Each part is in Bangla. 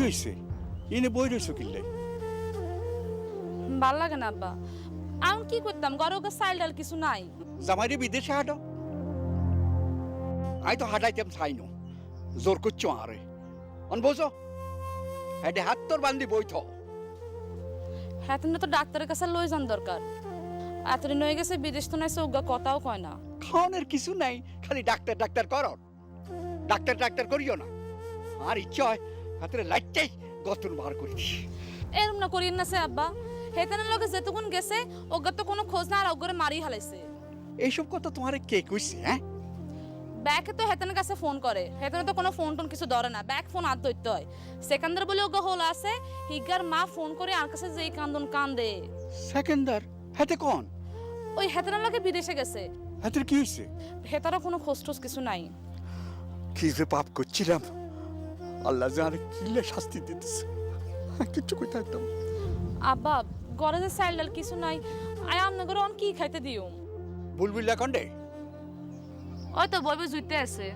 হয়েছে? এনে বই রয়েছ কিনলে? ভাল লাগে না আব্বা। আমি কি করতাম, ঘরে ওকে চাইল ডাল কিছু নাই। জামাইরে বিদেশে হাঁটো। আমি তো হাঁটাইতাম চাই না, জোর করছো আরে অন বোঝো। হেঁটে হাত তোর বান্ধি বইথ। হ্যাঁ তো ডাক্তারের কাছে লই যান দরকার। এতদিন হয়ে গেছে বিদেশ তো নাই, ওগা কথাও কয় না। খাওয়ানোর কিছু নাই, খালি ডাক্তার ডাক্তার কর। ডাক্তার ডাক্তার করিও না। আর ইচ্ছা হয় হাতের লাইটটাই গতন বার করি। এরম না করিয়েন না সে আব্বা। হেতানের লগে যেতক্ষণ গেছে ওগা তো কোনো খোঁজ না, আর ওগরে মারি হালাইছে। এইসব কথা তোমার কে কইছে? হ্যাঁ, ব্যাকে তো হেতানের কাছে ফোন করে, হেতানে তো কোনো ফোন টোন কিছু ধরে না, ব্যাক ফোন আর ধরতে হয়। সেকেন্দার বলে ওগা হল আছে, হিগার মা ফোন করে আর কাছে যেই কান্দন কান্দে। সেকেন্দার হাতে কোন? ওই হেতানের লগে বিদেশে গেছে। হাতের কি হয়েছে? হেতারও কোনো খোঁজ টোজ কিছু নাই। কি যে পাপ করছিলাম, আল্লাহ জানে কিলে শাস্তি দিতেছে। কিচ্ছু কইতে একদম। আব্বা ঘরে যে চাইল ডাল কিছু নাই, আয় আমনে ঘরে অন কি খাইতে দিও? বুলবুল লাখন্ডে ওই তো বইবে জুইতে আছে।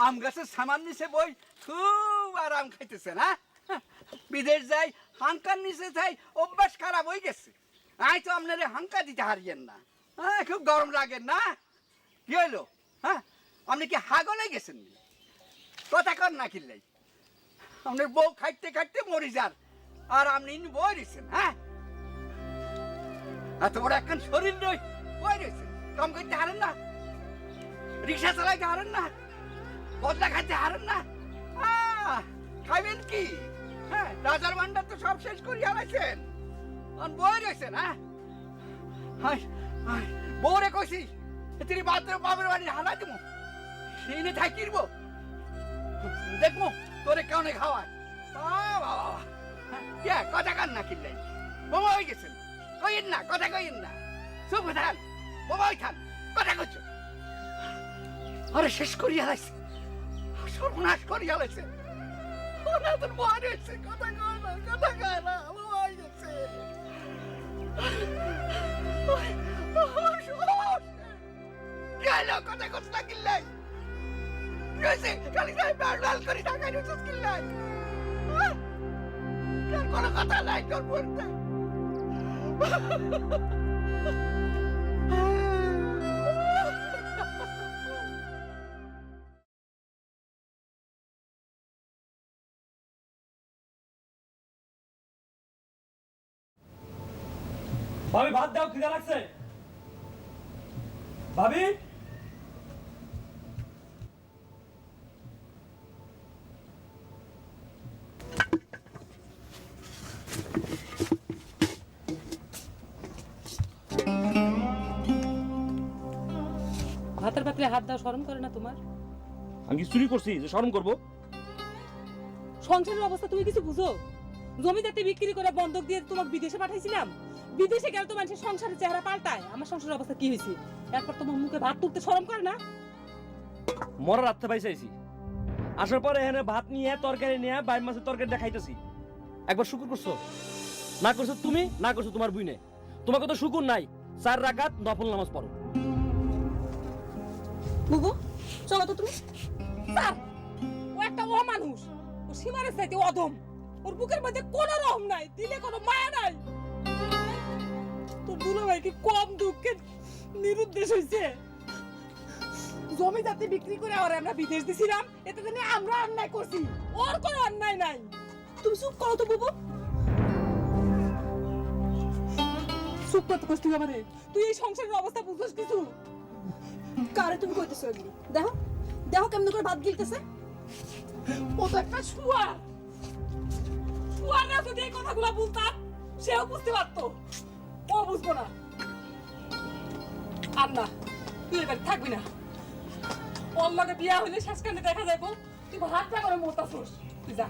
আম গাছের সামান নিচে বই খুব আরাম খাইতেছে না। বিদেশ যাই হাঙ্কার নিচে যাই, অভ্যাস খারাপ হয়ে গেছে। আই তো আপনারে হাঙ্কা দিতে হারিয়েন না। হ্যাঁ, খুব গরম লাগেন না? কি হইলো? হ্যাঁ, আপনি কি হাগলে গেছেন? কথা কর না কিনলেই আপনার বউ খাইতে খাইতে মরি যান, আর আপনি বই রয়েছেন। হ্যাঁ, এত বড় একখান শরীর নই, বই রয়েছেন। কাম করতে হারেন না, রিক্সা চালাইতে হারেন না, বদলা খাইতে হারেন না। খাইবেন কি? হ্যাঁ, রাজার ভান্ডার তো সব শেষ করিয়া লাইছেন, বই রয়েছেন। হ্যাঁ, বউরে কইছি তিনি বাথরুম বাবার বাড়ি হালা দিব, সেইনে থাকিরব, দেখবো তোরে কেমনে খাওয়ায়। কথা কান না কিনলে বোমা হয়ে গেছেন, কইেন না, কথা কইেন না, চুপ থান, বোমা হই থান, কথা কইছ। আরে শেষ করিয়া লাইছে, সর্বনাশ করিয়া লাইছে। তোর বয় রয়েছে, কথা কয় না, কথা কয় না, বোমা হয়ে গেছে। কথা কত না কিনলাই খালি লাল করে ঢাকায় রয়েছে কিনলাই, কোনো কথা নাই তোর বলতে। ভাবি ভাত দাও, খিদা লাগছে। ভাবি ভাতের পাত্রে হাত দাও, শরম করে না তোমার? আমি কি চুরি করছি যে শরম করব? সংসারের অবস্থা তুমি কিছু বুঝো? জমি জাতি বিক্রি করে বন্ধক দিয়ে তোমাকে বিদেশে পাঠাইছিলাম, বিদেশে গেলে তো মানুষের সংসারের চেহারা পাল্টায়। আমার সংসারের অবস্থা কি হয়েছে? এরপর তোমার মুখে ভাত তুলতে শরম করে না? মরা রাত্রে পাইছি, আসার পরে এখানে ভাত নিয়ে তরকারি নিয়ে বাইর মাছের তরকারি দেখাইতেছি। একবার শুকুর করছো? না করছো তুমি, না করছো তোমার বুইনে। তোমাকে তো শুকুর নাই, 4 রাকাত নফল নামাজ পড়ো। বুবু চলো তো তুমি। স্যার, ও একটা অমানুষ, ও সীমারের চাইতে অধম। ওর বুকের মধ্যে কোনো রহম নাই, দিলে কোনো মায়া নাই। তোর দুলাভাই কি কম দুঃখে নিরুদ্দেশ হয়েছে? জমি জাতি বিক্রি করে আর আমরা বিদেশ দিছিলাম, এতে জানি আমরা অন্যায় করছি, ওর কোনো অন্যায় নাই। তুমি চুপ করো তো বুবু। চুপ করতে কষ্ট আমারে। তুই এই সংসারের অবস্থা বুঝছিস কিছু? কারে তুমি কইতেছো এগুলি? দেখো দেখো কেমন করে ভাত গিলতেছে। ও তো একটা শুয়ার। শুয়ার না যদি এই কথাগুলো বলতাম, সেও বুঝতে পারতো, ও বুঝবো না। আর না, তুই এবার থাকবি না। ওর লগে বিয়া হইলে শেষকালে দেখা যাইবো তুই হাতটা করে মরতাছস। তুই যা,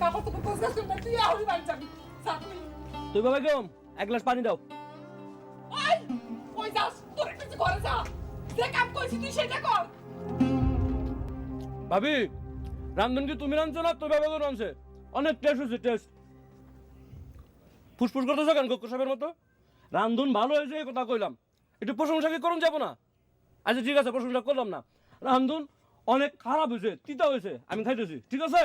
কাপড় তো কোথাও করবি না, তুই আহুরি বাড়ি যাবি। যা তুই। তুই বাবা কেমন এক গ্লাস পানি দাও। ওই, ওই যাস, তোর একটু ঘরে যা। যে কাম করছিস তুই সেটা কর। ভাবি রান্ধন কি তুমি রাঁধছো না তোর বাবা রাঁধছে? অনেক টেস্ট হয়েছে, টেস্ট। ফুসফুস করতেছো কেন কক্কর সাহেবের মতো? রান্ধন ভালো হয়েছে এই কথা কইলাম, একটু প্রশংসা কি করুন যাবো না? আচ্ছা ঠিক আছে, প্রশংসা করলাম না। রান্ধন অনেক খারাপ হয়েছে, তিতা হয়েছে, আমি খাইতেছি, ঠিক আছে?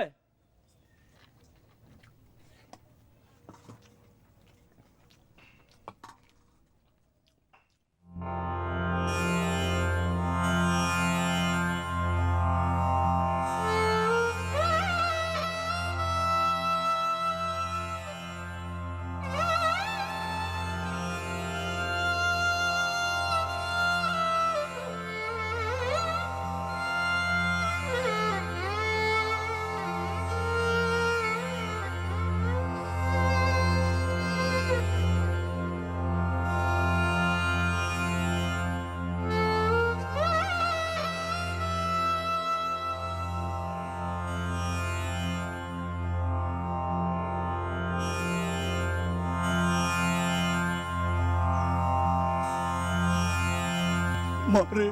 মারে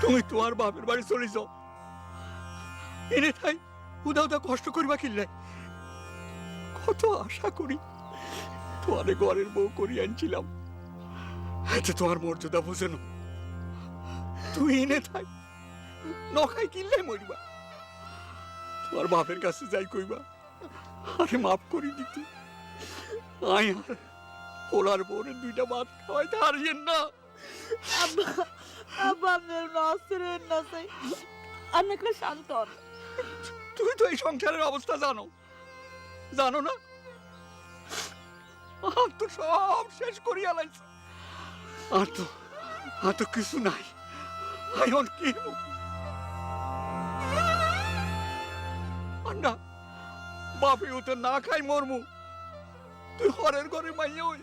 তুমি তোমার বাপের বাড়ি চলে যাও, এনে তাই উদা উদা কষ্ট করিবা কিনলে। কত আশা করি তোমার ঘরের বউ করি আনছিলাম, আচ্ছা তোমার মর্যাদা বুঝে না। তুই এনে থাই নখাই কিনলে মরিবা। তোমার বাপের কাছে যাই কইবা আরে মাফ করি দিতে। আয় আর ওলার বউরের দুইটা ভাত খাওয়াইতে হারিয়েন না। আব্বা, আব্বা আপনার নসরের নসাই, আপনি একটু শান্ত হন। তুই তো এই সংসারের অবস্থা জানো, জানো না? আর তো সব শেষ করিয়া লাইছে, আর তো কিছু নাই। আইন কি না বাপে ও তো না খাই মরমু, তুই হরের ঘরে মাইয়া হই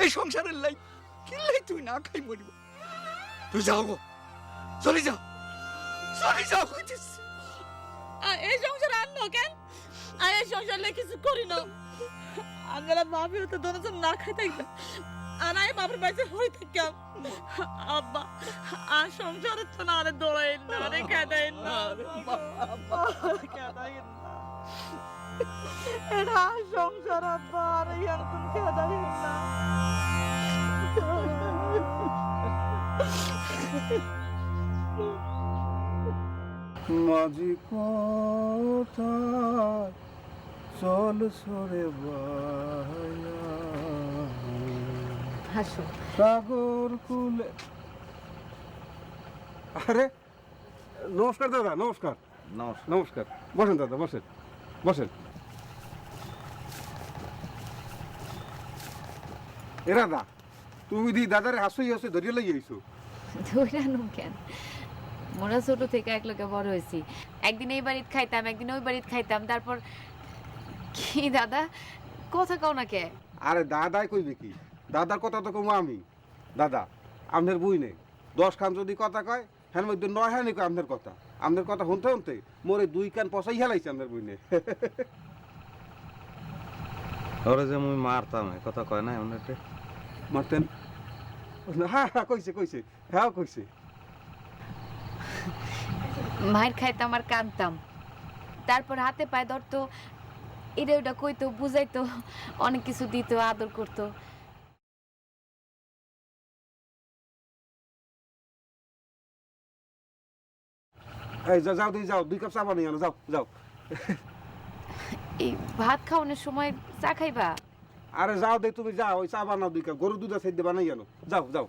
এই সংসারের লাই কিনলাই তুই না খাই মরিব। তুই যাও গো, চলে যাও, চলে যাও কইতেছি। এই সংসার আনলো কেন? আর এই সংসারে কিছু করি না। আঙ্গারা বাপি তো দোনোজন না খাই থাকবে, আর আমি বাপের বাড়িতে হই থাকতাম। আব্বা আর সংসারে তো না, আরে দৌড়াইন না, আরে খেদাইন না, খেদাইন না। এটা সংসার আব্বা, আর এরকম খেদাইন না। মাঝি কোথায় চল সরে হাসো। সাগর কুলে। আরে নমস্কার দাদা, নমস্কার। নমস্কার, বসেন দাদা, বসেন বসেন। এ দাদা, তুমি দি দাদারে হাসই হাসে ধরিয়ে লাগিয়েছো। ধৈরানো কেন, মোরা ছোট থেকে এক লোকে বড় হয়েছি। একদিন এই বাড়িতে খাইতাম, একদিন ওই বাড়িতে খাইতাম। তারপর কি দাদা কথা কও না কে? আরে দাদাই কইবে কি, দাদার কথা তো কমো আমি। দাদা আপনার বই নেই, 10 খান যদি কথা কয় হ্যাঁ মধ্যে 9 হ্যাঁ কয় আপনার কথা। আপনার কথা শুনতে শুনতে মোরে 2 কান পচাই হেলাইছে আপনার বই নেই। ওরে যে মুই মারতাম কথা কয় না এমনিতে মারতেন? হ্যাঁ হ্যাঁ কইছে কইছে, হ্যাঁ কইছে। মায়ের খাইতাম আর কাঁদতাম, তারপর হাতে পায়ে ধরতো, এটা ওটা কইতো, বুঝাইতো, অনেক কিছু দিত, আদর করতো। এই যাও দিই, যাও 2 কাপ চা বানিয়ে আনো, যাও যাও। এই ভাত খাওয়ানোর সময় চা খাইবা? আরে যাও দে, তুমি যাও, ওই চা বানাও 2 কাপ, গরুর দুধ আছে বানাই আনো, যাও যাও।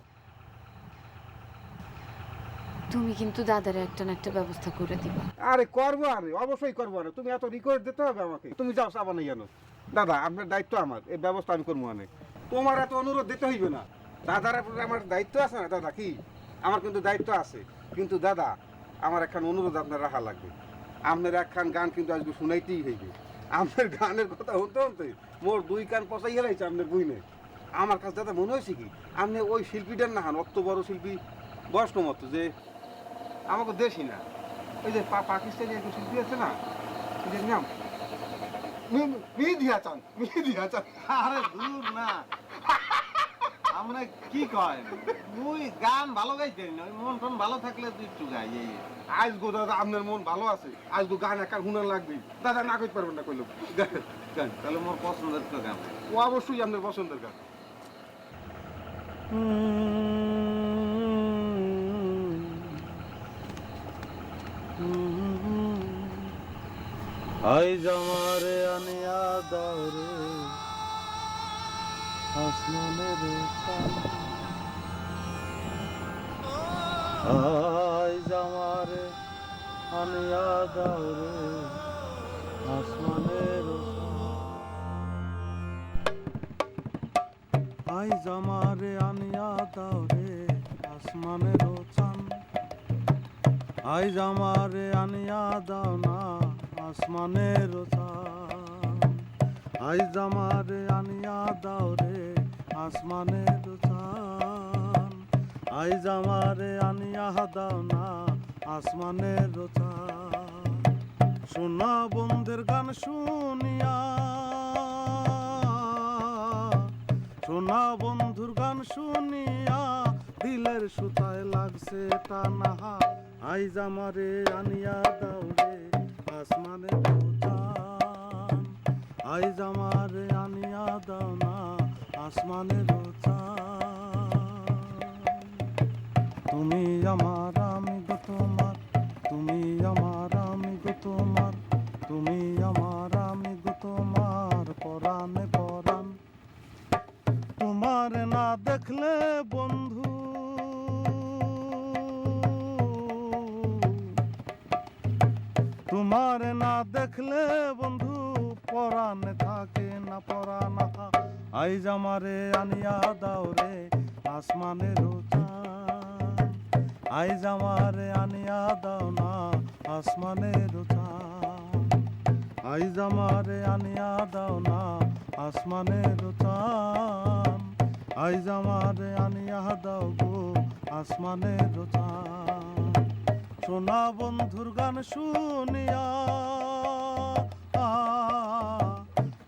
তুমি কিন্তু দাদার একটা না একটা ব্যবস্থা করে দিবা। আরে করবো, আরে অবশ্যই করবো। আরে তুমি এত রিকোয়েস্ট দিতে হবে আমাকে? তুমি যাও চাবা না জানো দাদা, আপনার দায়িত্ব আমার, এই ব্যবস্থা আমি করবো। মানে তোমার এত অনুরোধ দিতে হইবে না। দাদার উপরে আমার দায়িত্ব আছে না দাদা? কি আমার কিন্তু দায়িত্ব আছে, কিন্তু দাদা আমার একখান অনুরোধ আপনার রাখা লাগবে। আপনার একখান গান কিন্তু আজকে শুনাইতেই হইবে। আপনার গানের কথা শুনতে শুনতে মোর দুই কান পচাই গেলাইছে আপনার বইনে। আমার কাছে দাদা মনে হয়েছে কি, আপনি ওই শিল্পীটার না হান, অত বড় শিল্পী বয়স্ক মতো, যে আমাকে দেশি না, ওই যে পাকিস্তানি একজন শিল্পী আছে না, ওদের নাম মিহিদিয়া চান। আরে দূর না, আমরা কি কয়, মুই গান ভালো গাইতে না, ওই মন টন ভালো থাকলে তুই একটু গাই। আজ গো দাদা আপনার মন ভালো আছে, আজ গো গান একার হুনার লাগবে দাদা, না কইতে পারবেন না কইলো গান। তাহলে মোর পছন্দের তো গান। ও অবশ্যই আপনার পছন্দের গান। আইজ আমারে আনিয়া দাও রে আসমানের চাঁদ, আইজ আমারে আনিয়া দাও রে আসমানের চাঁদ, আইজ আমারে আনিয়া দাও রে আসমানের চাঁদ, আইজ আমারে আনিয়া দাও না আসমানের চাঁদ, আইজ আমারে আনিয়া দাও রে আসমানের চাঁদ, আইজ আমারে আনিয়া দাও না আসমানের চাঁদ, সোনা বন্ধের গান শুনিয়া, সোনা বন্ধুর গান শুনিয়া দিলের সুতায় লাগছে টানা, আইজ আমারে আনিয়া দাও রে আসমানের চাঁদ, আইজ আমারে আনিয়া দাও না আসমানের চাঁদ, তুমি আমার আমি গো তোমার, তুমি আমার আমি গো তোমার, তুমি আমার আমি গো তোমার, পরাণে পরাণ, তোমার না দেখলে বন্ধু, তোমার না দেখলে বন্ধু পরাণে থাকে না পরানা, আইজ আমারে আনিয়া দাও রে আসমানের চাঁদ, আইজ আমারে আনিয়া দাও না আসমানের চাঁদ, আইজ আমারে আনিয়া দাও না আসমানের চাঁদ, আইজ আমারে আনিয়া দাও গো আসমানের চাঁদ, সোনা বন্ধুর গান শুনিয়া,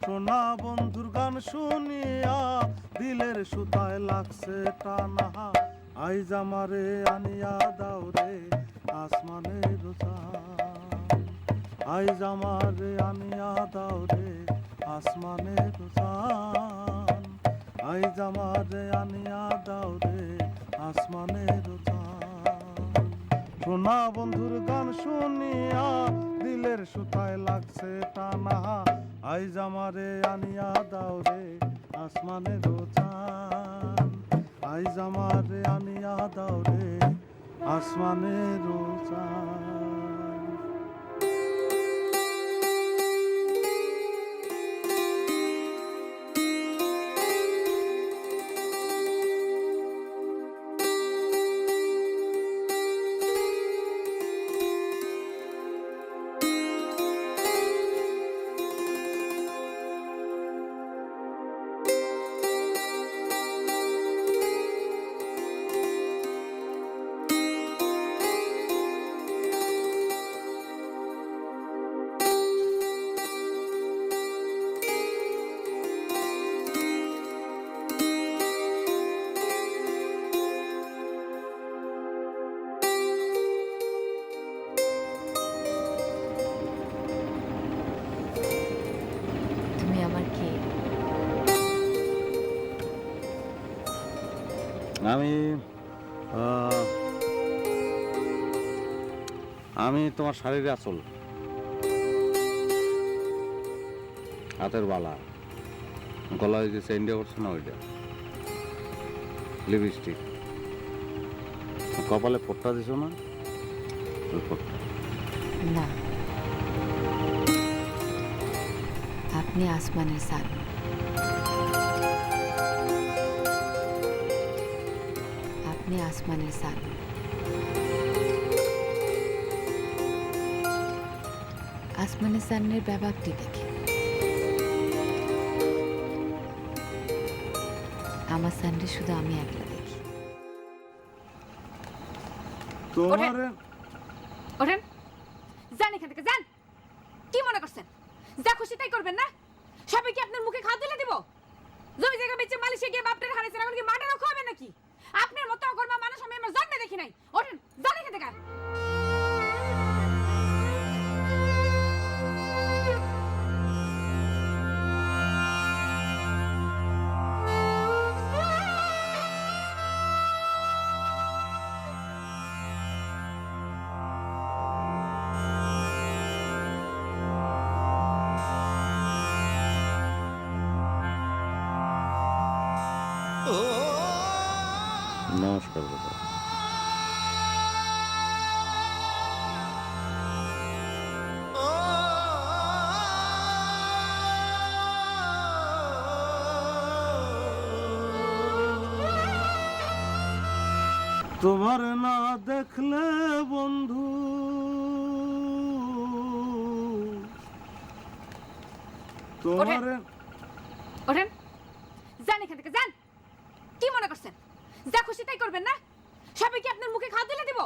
সোনা বন্ধুর গান শুনিয়া দিলের সুতায় লাগছে টানা, আইজ আমারে আনিয়া দাও রে আসমানের চাঁদ, আইজ আমারে আনিয়া দাও রে আসমানের চাঁদ, আইজ আমারে আনিয়া দাও রে আসমানের চাঁদ, সোনা বন্ধুর গান শুনিয়া দিলের সুতায় লাগছে টানা, আইজ আমারে আনিয়া দাও রে আসমানের চাঁদ, আইজ আমারে আনিয়া দাও রে আসমানের চাঁদ। তুমি আমার কে? আমি তোমার শাড়ির আঁচল, হাতের বালা, গলায় যে চেইনটা করছে না ওইটা, লিপস্টিক, কপালে ফোঁটা দিছো না রিপোর্টটা? না, আপনি আসমানের সান। আপনি আসমানের সান। আসমানের সানের ব্যাপারটি দেখে আমার সানরে শুধু আমি একলা দেখি। তোমার ওঠেন, যান এখান থেকে, যান। কি মনে করছেন যা খুশি তাই করবেন না? সবাই কি আপনার মুখে খাওয়া তুলে দিব? জমি জায়গা বেচে মালয়েশিয়া গিয়ে বাপটার হারিয়েছেন, এখন কি মাটারও খাওয়াবে নাকি? আপনার মতো অকর্মা মানুষ আমি আমার জন্মে দেখি নাই। ওঠেন, যান এখান থেকে। নমস্কার বাবা। তোমার না দেখলে বন্ধু তোমার ওঠেন, যান এখান থেকে, যান। কি মনে করছেন যা খুশি তাই করবেন না? সবাই কি আপনার মুখে খাওয়া তুলে দিব?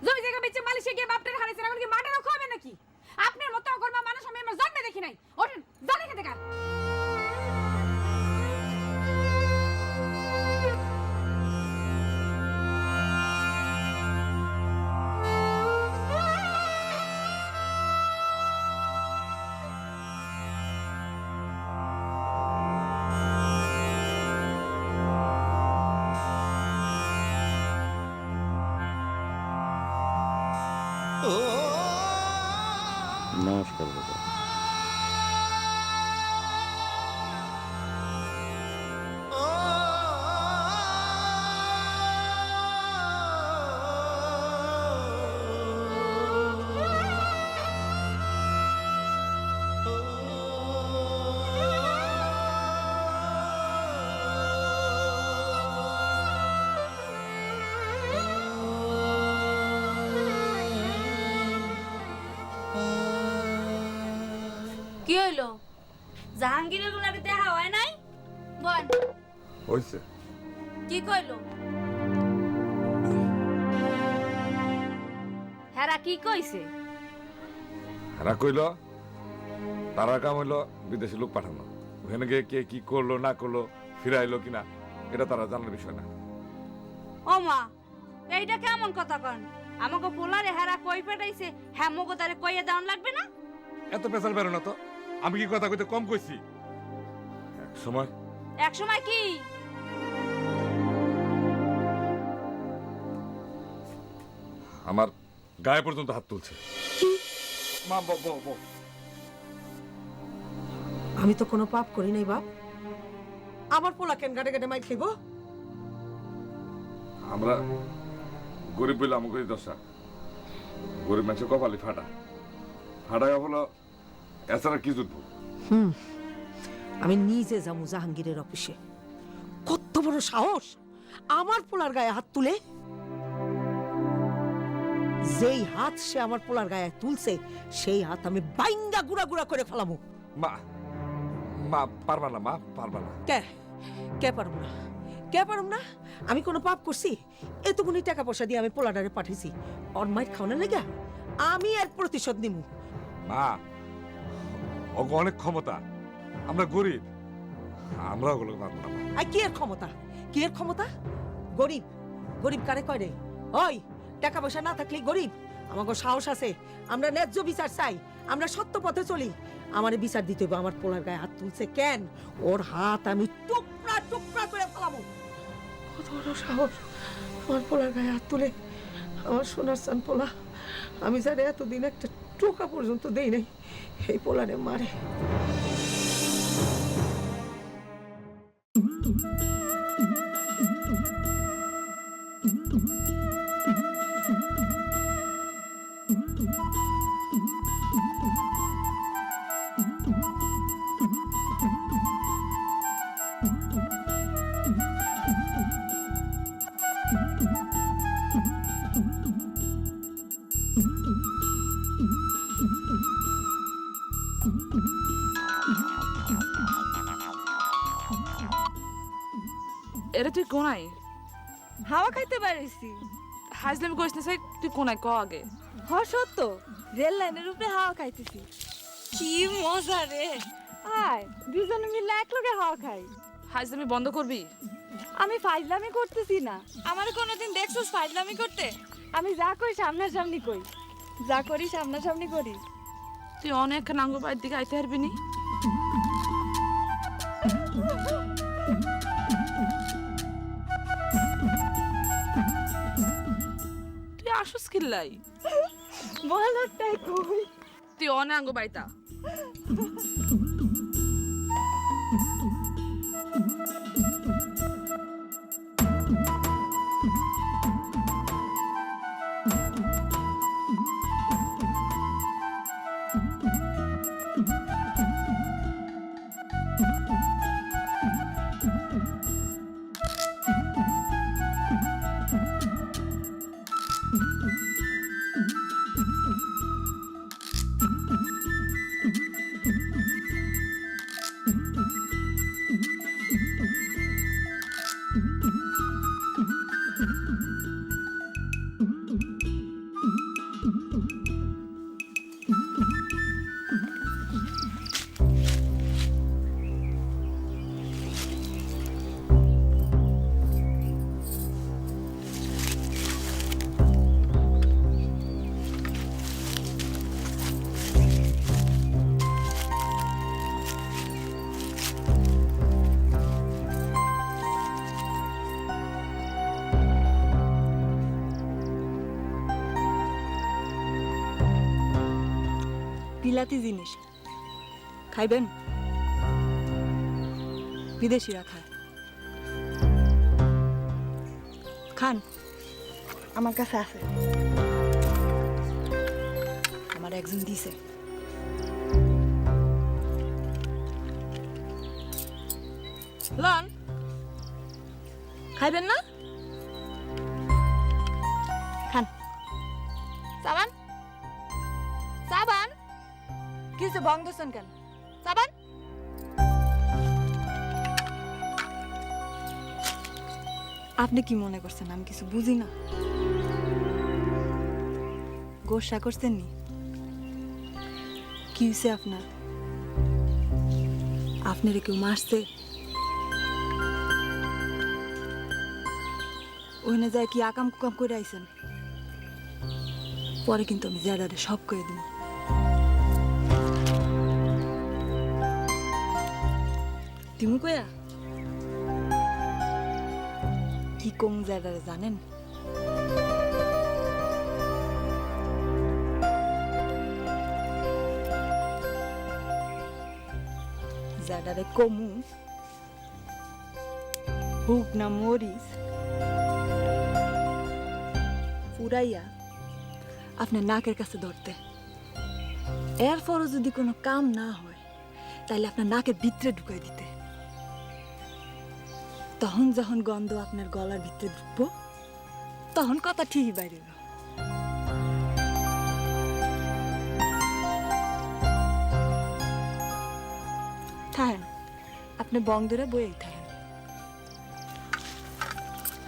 জমি জায়গা বেচে মালয়েশিয়া গিয়ে বাপটার হারিয়েছেন, এখন কি মাটারও খাওয়াবে নাকি? আপনার মতো অকর্মা মানুষ আমি আমার জন্মে দেখি নাই। ওঠেন, যান এখান থেকে। নমস্কার বাবা। কি হইলো? জাহাঙ্গীরের গুলাকে দেখা হয় নাই? বল, হইছে। কি কইলো? হেরা কি কইছে? এরা কইল তারা কাম হইলো বিদেশি লোক পাঠানো, ওখানে গিয়ে কে কি করলো না করলো, ফিরে আইলো কিনা এটা তারা জানার বিষয় না। ও মা, এইটা কেমন কথা কন? আমাকে পোলারে হেরা কই পাঠাইছে, হ্যাঁ মগো তারে কইয়া দাও লাগবে না? এত পেশাল বেরো না তো, আমি কি কথা কইতে কম কইছি? এক সময় এক সময় কি? আমার গায়ে পর্যন্ত হাত তুলছে। মা বউ আমি তো কোনো পাপ করি নাই বাপ। আমার পোলা কেন গাড়ে গাড়ে মাই খাইব? আমরা গরিব বলে আমাকে দশা, গরিব মানুষের কপালি ফাটা ফাটাই হলো, এছাড়া কি জুটবো? আমি নিজে যাবো জাহাঙ্গীরের অফিসে। কত বড় সাহস আমার পোলার গায়ে হাত তুলে! যেই হাত সে আমার পোলার গায়ে তুলছে সেই হাত আমি বাইঙ্গা গুড়া গুড়া করে ফেলামু। মা মা পারবা না, মা পারবা না। কে কে পারবো না? কে পারবো না? আমি কোনো পাপ করছি? এতগুনি টাকা পয়সা দিয়ে আমি পোলাডারে পাঠিয়েছি ওর মাইর খাওয়ানোর লেগে। আমি এর প্রতিশোধ নিমু। মা ওগো অনেক ক্ষমতা, আমরা গরিব, আমরা ওগুলো পারবো না। আর কি এর ক্ষমতা? কি এর ক্ষমতা? গরিব গরিব কারে কয় রে? ওই টাকা পয়সা না থাকলে গরিব? আমাকে সাহস আছে, আমরা ন্যায্য বিচার চাই, আমরা সত্য পথে চলি। আমারে বিচার দিতে হবে। আমার পোলার গায়ে হাত তুলছে কেন? ওর হাত আমি টুকরা টুকরা করে ফেলাবো। কত বড় সাহস আমার পোলার গায়ে হাত তুলে! আমার সোনার চান পোলা, আমি যারে এতদিন একটা টোকা পর্যন্ত দেই নাই, এই পোলারে মারে। এরে তুই কোনাই হাওয়া খাইতে পারিছি। হাজলামি করিস না সাই, তুই কোনাই ক আগে। হ সত্য, রেল লাইনের উপরে হাওয়া খাইতেছি। কি মজা রে! আয় দুজনে মিলে এক লগে হাওয়া খাই। হাজলামি বন্ধ করবি? আমি ফাইজলামি করতেছি না। আমার কোনোদিন দেখছস ফাইজলামি করতে? আমি যা করি সামনাসামনি কই, যা করি সামনাসামনি করি। তুই অনেক নাঙ্গু বাড়ির দিকে আইতে পারবি নি? তুই আসুস কিল্লাই? বলটাই কই। তুই অনেক আঙ্গু বাড়িতা। বিলাতি জিনিস খাইবেন? বিদেশিরা খায়। খান, আমার কাছে আছে। আমার একজন দিছে। লন খাইবেন না? খান। সাবান সাবান কিছু বং দোসন কেন? সাবান আপনি কি মনে করছেন আমি কিছু বুঝি না? গোসা করছেন নি? কি হয়েছে আপনার? আপনারে কেউ মারছে? ওইনে যায় কি আকাম কুকাম করে আইছেন? পরে কিন্তু আমি জেডারে সব করে দিব। দিমু কয়া কি কম জেডারে জানেন? জেডারে কমু হুক না মরিস পুরাইয়া আপনার নাকের কাছে ধরতে, এরপরও যদি কোনো কাম না হয় তাহলে আপনার নাকের ভিতরে ঢুকাই দিতে। তখন যখন গন্ধ আপনার গলার ভিতরে ঢুকবো তখন কথা ঠিকই বাইরে। থাকেন আপনি বং ধরে বইয়েই থাকেন,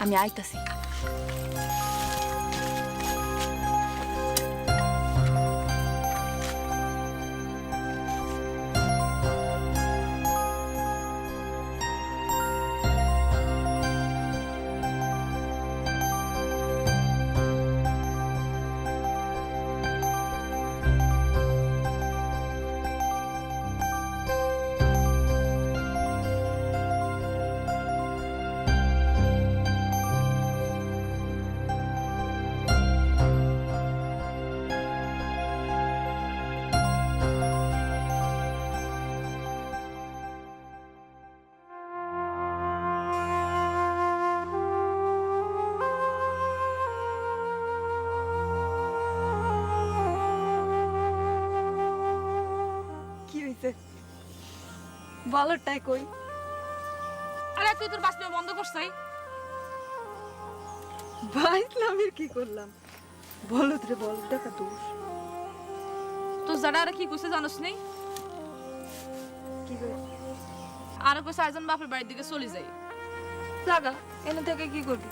আমি আইতাছি। বলটাই কই আরে তুই তোর বাসপে বন্ধ করছাই ভাইলামের কি করলাম বলদ রে বলদ দেখা দোষ তো যারা আর কি কইছে জানোস নি কি করে আর কইছে আইজন বাপের বাড়ির দিকে চলে যাই লাগা এনে থেকে কি করবি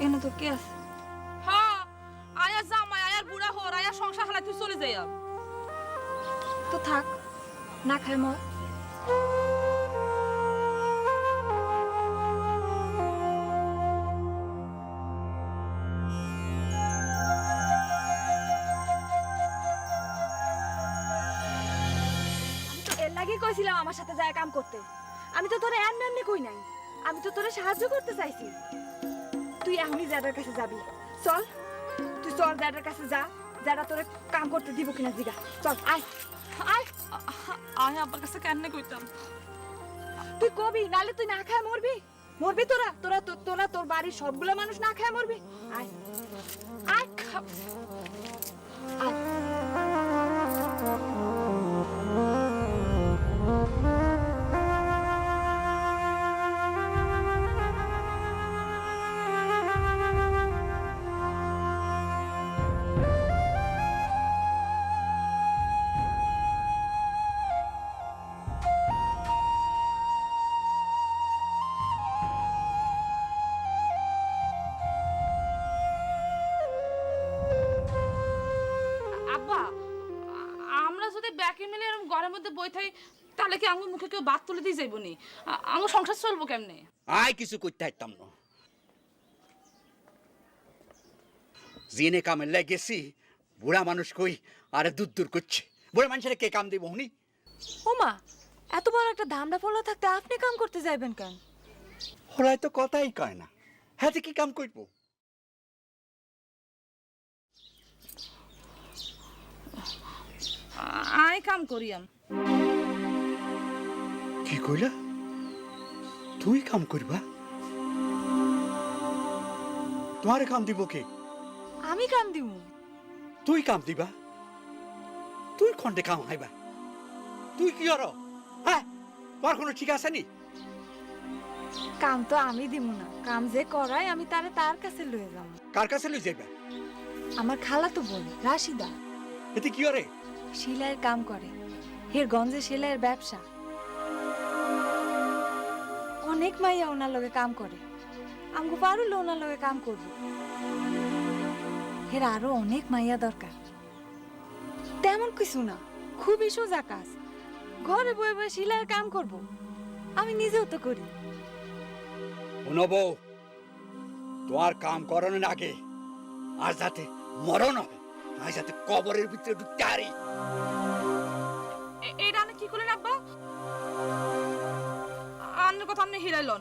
এনে তো কে আছে হ্যাঁ আয়া জামাই আয়ার বুড়া হর আয়া সংসার হালা তুই চলে যাই তো থাক না খায় মর এর লাগি কইছিলাম আমার সাথে যায় কাম করতে আমি তো তোরে এমনি এমনি কই নাই আমি তো তোরে সাহায্য করতে চাইছি তুই এখনই জাডার কাছে যাবি চল তুই চল জাডার কাছে যা যারা তোরে কাম করতে দিব কিনা জিগা চল আয় আয় আয় আব্বার কাছে কেন কইতাম তুই কবি নালে তুই না খায় মরবি মরবি তোরা তোরা তোরা তোর বাড়ির সবগুলো মানুষ না খায় মরবি আয় আয় আয় আব্বা আমরা যদি ব্যাকে মিলে এরকম ঘরের মধ্যে বই থাই তাহলে কি আমার মুখে কেউ বাদ তুলে দিয়ে যাইব নি আমার সংসার চলবো কেমনে আয় কিছু করতে হাইতাম না জিনে কামে লেগেছি বুড়া মানুষ কই আরে দূর দূর করছে বুড়া মানুষের কে কাম দিব হুনি ওমা এত বড় একটা ধামড়া ফলা থাকতে আপনি কাম করতে যাইবেন কেন হলাই তো কথাই কয় না হাতে কি কাম করবো আয় কাম করিয়াম কি কইলা তুই কাম করবা তোমারে কাম দিব কে আমি কাম দিমু তুই কাম দিবা তুই খন্ডে কাম হাইবা তুই কি করো হ্যাঁ তোর কোনো ঠিক আছে নি কাম তো আমি দিমু না কাম যে করাই আমি তারে তার কাছে লয়ে যাবো কার কাছে লই যাইবা আমার খালা তো বোন রাশিদা এতে কি করে সেলাইয়ের কাম করে হের গঞ্জে সেলাইয়ের ব্যবসা অনেক মাইয়া ওনার লগে কাম করে আমগো পারুল ওনার লগে কাম করব হের আরো অনেক মাইয়া দরকার তেমন কিছু না খুবই সোজা কাজ ঘরে বয়ে বয়ে সেলাইয়ের কাম করব আমি নিজেও তো করি শুনবো তোমার কাম করানোর আগে আর যাতে মরণ হয় আর যাতে কবরের ভিতরে ঢুকতে পারি এই রানে কি করলেন আব্বা আন্নের কথা আপনি হিরাইলন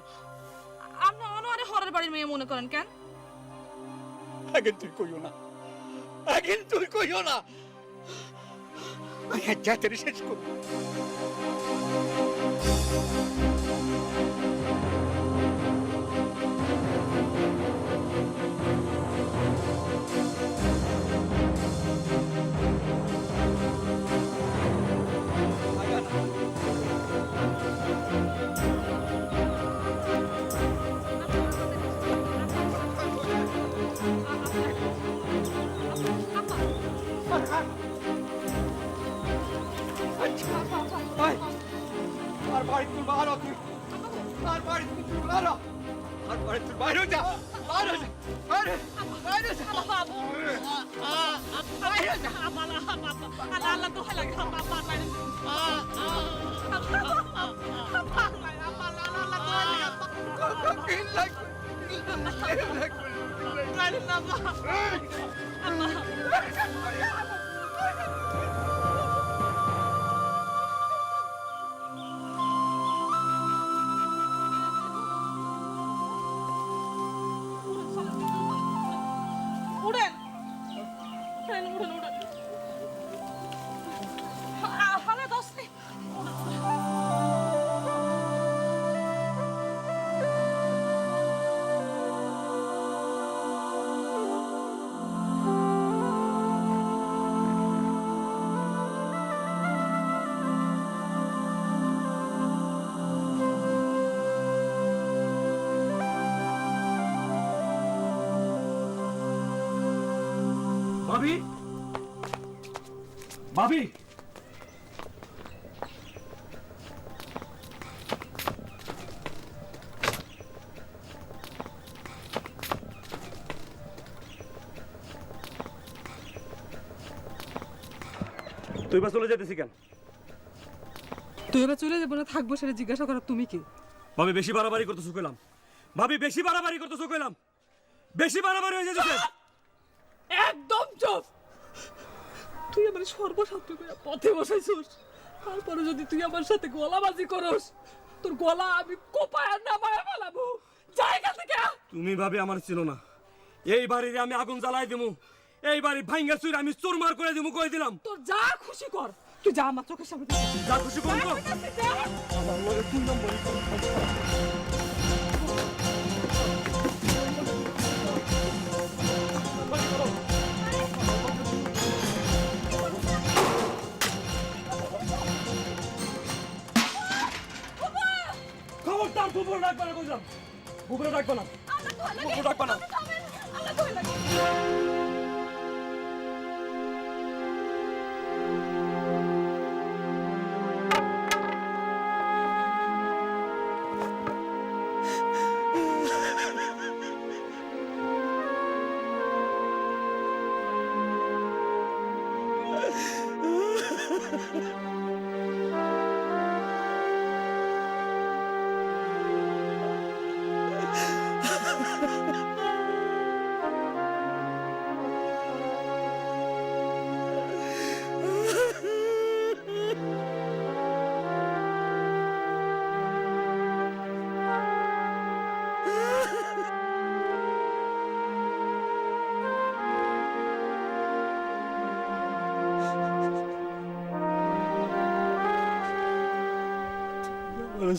আপনি অনরে হরের বাড়ির মেয়ে মনে করেন কেন আগে তুই কইও না আগে তুই কইও না আমি জাতের শেষ করব আর বাড়ি তুই বারো তুই আর বাড়ি তুই বারো আর বাড়ি তুই বাইরে যা বাইরে যা বাইরে বাইরে যা বাইরে যা আল্লাহ তো লাগে উড়েন উড়েন উড়েন উড়েন হালে দোস্তি ভাবি ভাবি তুই বা চলে যেতেছি কেন? তুই এবার চলে যাবো না থাকবো সেটা জিজ্ঞাসা করার তুমি কি? ভাবি বেশি বাড়াবাড়ি করতেছো কইলাম। ভাবি বেশি বাড়াবাড়ি করতেছো কইলাম। বেশি বাড়াবাড়ি হয়ে যাচ্ছে। একদম চুপ। তুই আমার সর্বশত্রু করে পথে বসাইছিস, তারপরে যদি তুই আমার সাথে গলাবাজি করস তোর গলা আমি কোপায় নামায় ফেলাবো। জায়গা থেকে তুমি ভাবি আমার ছিল না। এই বাড়ির আমি আগুন জ্বালাই দিমু, এই বাড়ি ভাঙ্গা চুর আমি চুরমার করে দিমু, কই দিলাম। তোর যা খুশি কর, তুই যা আমার চোখের সামনে থেকে। যা খুশি করুন তো। আমার লগে 2 নম্বরই খবরদার বুবুরে ডাকবা না কইলাম। বুবুরে ডাকবা না, বুবুরে ডাকবা না।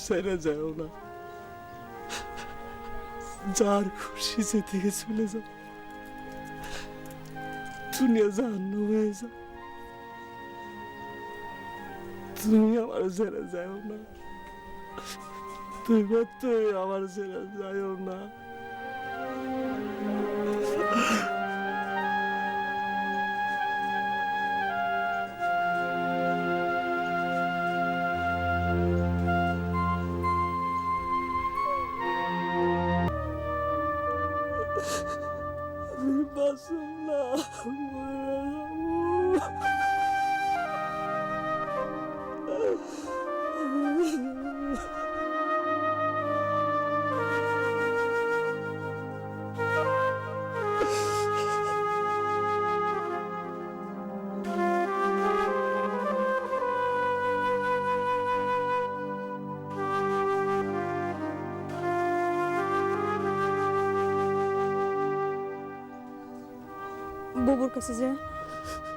ছেড়ে যাও না, যার খুশি থেকে চলে যাও, দুনিয়া জাহান্নাম হয়ে যাও। তুমি আমার ছেড়ে যাও না, তুই আমার ছেড়ে যাও না। বুবুর কাছে যে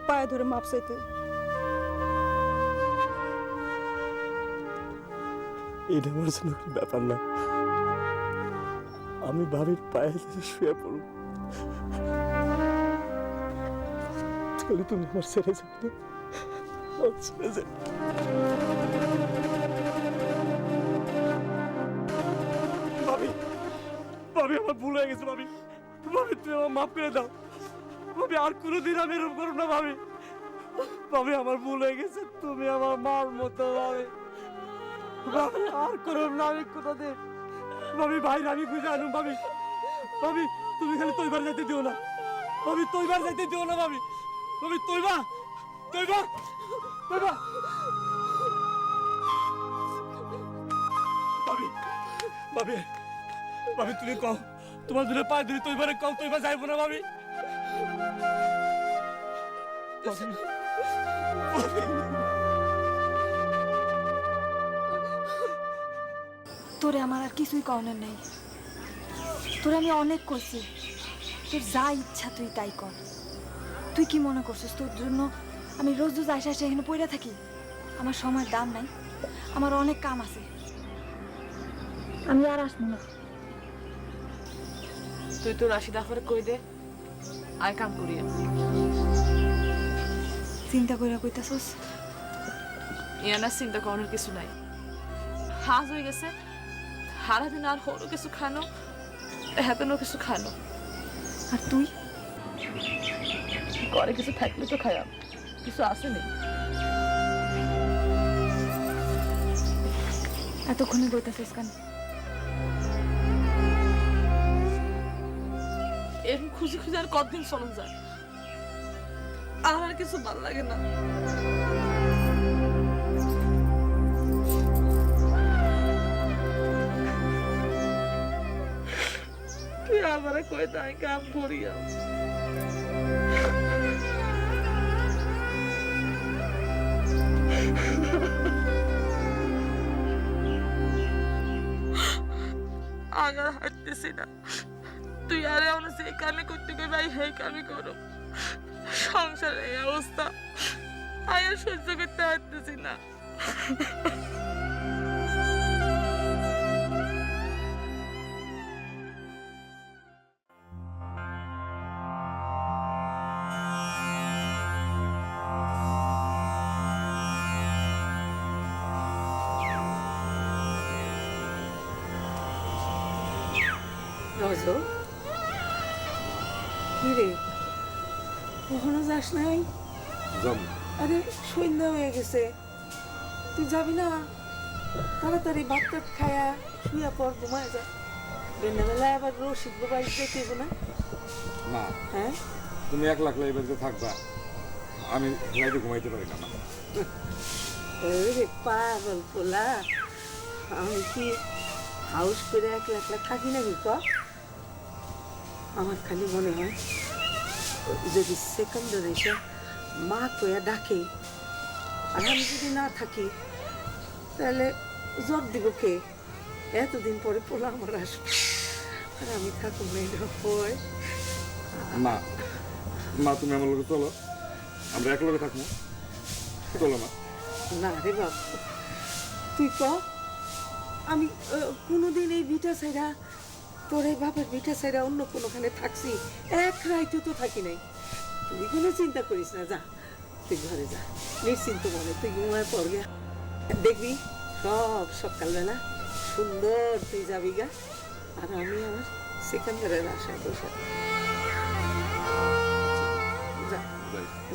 পায়ে ধরে মাপ চাইতে। এটা আমার জন্য কোনো ব্যাপার না, আমি ভাবির পায়ে শুয়ে পড়ব। তাহলে তুমি আমার ছেড়ে যাবে না, ছেড়ে যাবে। ভাবি ভাবি আমার ভুল হয়ে গেছে। ভাবি ভাবি তুমি আমার মাফ করে দাও। ভাবি আর কোনোদিন আমি এরকম করব না। ভাবি ভাবি আমার ভুল হয়ে গেছে, তুমি আমার মার মতো। ভাবি ভাবি আর করব না আমি কোনোদিন। ভাবি ভাইরা আমি খুঁজে আনুম। ভাবি ভাবি তুমি খালি তৈবার যাইতে দিও না। ভাবি তৈবার যাইতে দিও না। ভাবি ভাবি তৈবা তৈবা তৈবা। ভাবি ভাবি ভাবি তুমি কও, তোমার দুটো পায়ে ধরে তৈবারে কও তৈবা যাইবো না। ভাবি তোরে আমার আর কিছুই করার নেই। তোরে আমি অনেক কইছি, তোর যা ইচ্ছা তুই তাই কর। তুই কি মনে করছিস তোর জন্য আমি রোজ রোজ আসে আসে এখানে পড়ে থাকি? আমার সময়ের দাম নাই, আমার অনেক কাম আছে, আমি আর আসবো না। তুই তো রাশিদা করে কই দে, আয় কাম করিয়া। চিন্তা করে কইতাছস? ইয়ানা চিন্তা করার কিছু নাই। হাজ হয়ে গেছে, সারাদিন আর হরো কিছু খানো, হেতনও কিছু খানো। আর তুই ঘরে কিছু থাকলে তো খাইয়াম, কিছু আসেনি। এতক্ষণে বইতেছিস কেন? এরকম খুঁজে খুঁজে আর কতদিন চলন যায়, আর কিছু ভালো লাগে না। তুই আমার কই তাই কাম করিয়া আগার হাঁটতেছি না। তুই আরে আমরা সেই কামে করতে গিয়ে ভাই সেই কামে করো, সংসারের এই অবস্থা আর সহ্য করতে পারতেছি না। রজ, কি রে কখনো যাস নাই? যাবো। আরে সন্ধ্যা হয়ে গেছে, তুই যাবি না? তাড়াতাড়ি ভাত টাত খায়া শুয়া পর, ঘুমায় যা। বেলাবেলায় আবার রসিদ বাড়ি দেখব না। না, হ্যাঁ তুমি একলা একলা এই বাড়িতে থাকবা, আমি রাইতে ঘুমাইতে পারি না। রে পাগল পোলা, আমি কি হাউস করে একলা একলা থাকি নাকি ক? আমার খালি মনে হয় যদি সেকেন্ডার এসে মা কয়া ডাকে আর আমি যদি না থাকি তাহলে জব দিব কে? এতদিন পরে পোলা আমার আসবে আর আমি থাকুন না, এটা হয়। মা, মা তুমি আমার লোকে চলো, আমরা এক লোকে থাকবো, চলো মা। না রে বাবা, তুই ক আমি কোনোদিন এই ভিটা সাইডা, তোর এই বাপের ভিটা সাইডা অন্য কোনোখানে থাকছি? এক রাইতে তো থাকি নাই। তুই কোনো চিন্তা করিস না, যা তুই ঘরে যা, নিশ্চিন্ত মনে তুই ঘুমায় পড় গা। দেখবি সব সকালবেলা সুন্দর তুই যাবি গা, আর আমি আমার সেকেন্ডারের আশায় বসে। যা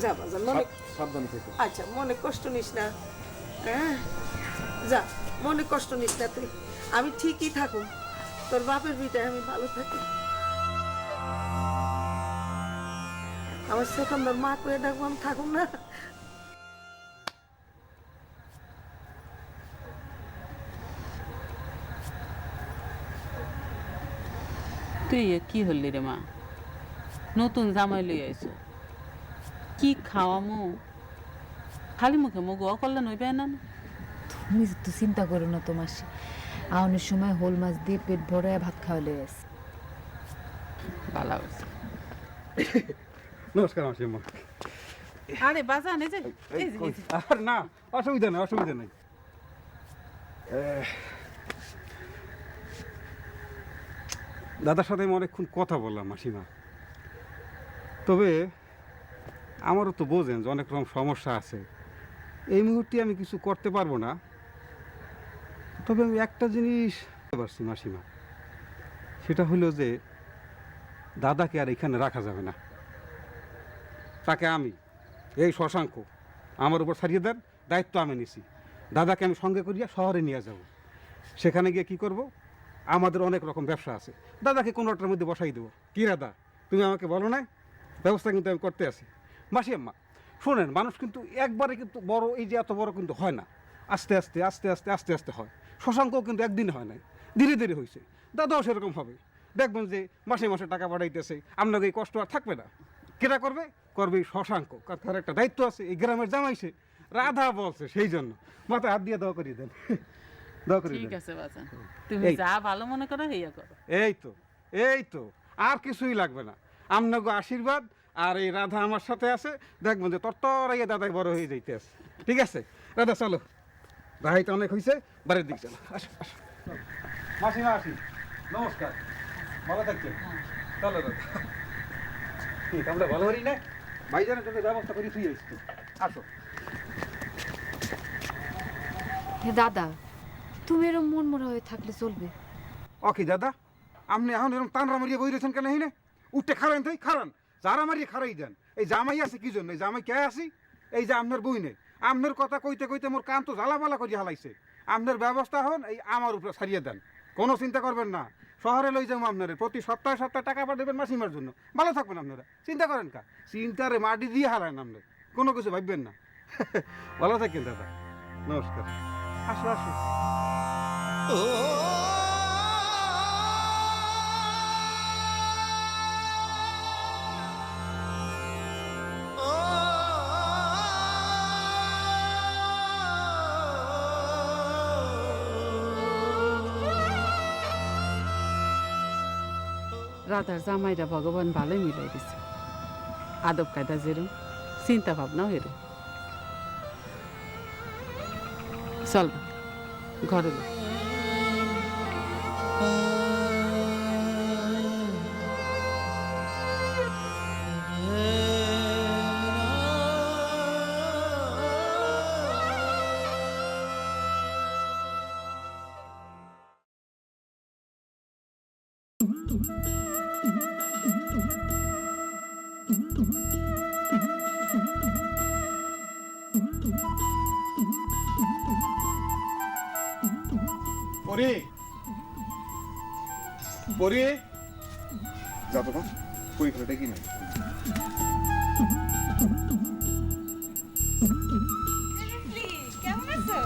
যা বাজার, মনে সাবধানে থেকো। আচ্ছা মনে কষ্ট নিস না, হ্যাঁ যা, মনে কষ্ট নিস না তুই, আমি ঠিকই থাকুম, তোর বাপের বিটায় আমি ভালো থাকি। আমার সেখানকার মা করে ডাকবো, আমি থাকুম না। তুই কি হলি রে মা? নতুন জামাই লই আইছো, কি খাওয়ামু? খালি মুখে মুখ অকল্যাণ হইবে না? তুমি তো চিন্তা করো না, তোমার আউনের সময় হোল মাছ দিয়ে পেট ভরে ভাত খাওয়ালে আছে। ভালো হয়েছে। নমস্কার মাসিমা। আরে বাজান এই যে, এই যে, এই যে। আর না, অসুবিধা নেই, অসুবিধা নেই। দাদার সাথে আমি অনেকক্ষণ কথা বললাম মাসিমা, তবে আমারও তো বোঝেন যে অনেক রকম সমস্যা আছে, এই মুহূর্তে আমি কিছু করতে পারবো না। তবে আমি একটা জিনিস বুঝতে পারছি মাসিমা, সেটা হলো যে দাদাকে আর এখানে রাখা যাবে না। তাকে আমি, এই শশাঙ্ক, আমার উপর ছাড়িয়ে দেন, দায়িত্ব আমি নিছি। দাদাকে আমি সঙ্গে করিয়া শহরে নিয়ে যাব, সেখানে গিয়ে কি করব, আমাদের অনেক রকম ব্যবসা আছে, দাদাকে কোনোটার মধ্যে বসাই দেবো। কি দাদা, তুমি আমাকে বলো না, ব্যবস্থা কিন্তু আমি করতে আছি। মাসি আম্মা শোনেন, মানুষ কিন্তু একবারে কিন্তু বড়, এই যে এত বড় কিন্তু হয় না, আস্তে আস্তে আস্তে আস্তে আস্তে আস্তে হয়। শশাঙ্কও কিন্তু একদিন হয় নাই, ধীরে ধীরে হয়েছে। দাদাও সেরকম হবে, দেখবেন যে মাসে মাসে টাকা পাঠাইতেছে, আপনাকে এই কষ্ট আর থাকবে না। কেটা করবে, করবে এই শশাঙ্ক, কারণ তার একটা দায়িত্ব আছে, এই গ্রামের জামাইছে, রাধা বলছে, সেই জন্য মাথায় হাত দিয়ে দোয়া করিয়ে দেন, দোয়া করিয়ে ঠিক দেন। আছে বাজান, তুমি এই। যা ভালো মনে করো হেয়া করো। এই তো, এই তো, আর কিছুই লাগবে না, আপনাকে আশীর্বাদ আর এই রাধা আমার সাথে আছে, দেখবেন যে তরতরাইয়া দাদাই বড় হয়ে যাইতে আছে। ঠিক আছে দাদা, চলো, ভাই তো অনেক হয়েছে, বাড়ির দিক চলো, আসো আসো। মাসিমা আসি, নমস্কার, ভালো থাকছেন। চলো দাদা, ঠিক আমরা ভালো করি না, ভাইজানের জন্য ব্যবস্থা করি, তুই আসতো, আসো। হে দাদা, তুমি এরকম মন মরা হয়ে থাকলে চলবে? ওকে দাদা, আপনি এখন এরকম টানরা মারিয়ে বই রয়েছেন কেন? হিনে উঠতে খারান, তাই খারান, যারা মারি খারাই দেন এই জামাই আছে কি জন্য এই জামাই কে আছি এই যে আপনার বই নেই আপনার কথা কইতে কইতে মোর কান তো জ্বালাপালা করে হালাইছে আপনার ব্যবস্থা হন এই আমার উপরে ছাড়িয়ে দেন কোনো চিন্তা করবেন না শহরে লই যাবো আপনারে প্রতি সপ্তাহে সপ্তাহে টাকা পাঠাবেন মাসিমার জন্য ভালো থাকবেন আপনারা চিন্তা করেন কা চিন্তারে মাটি দিয়ে হারায় আপনার কোনো কিছু ভাববেন না ভালো থাকেন দাদা নমস্কার আসো আসো রাধার জামাইরা ভগবান ভালোই মিলাই দিছে আদব কায়দা যেরম চিন্তা ভাবনাও এরম চল ঘরে লো। পরি পরি যা তো পরীক্ষা ডেকে নাই কেমন আছো?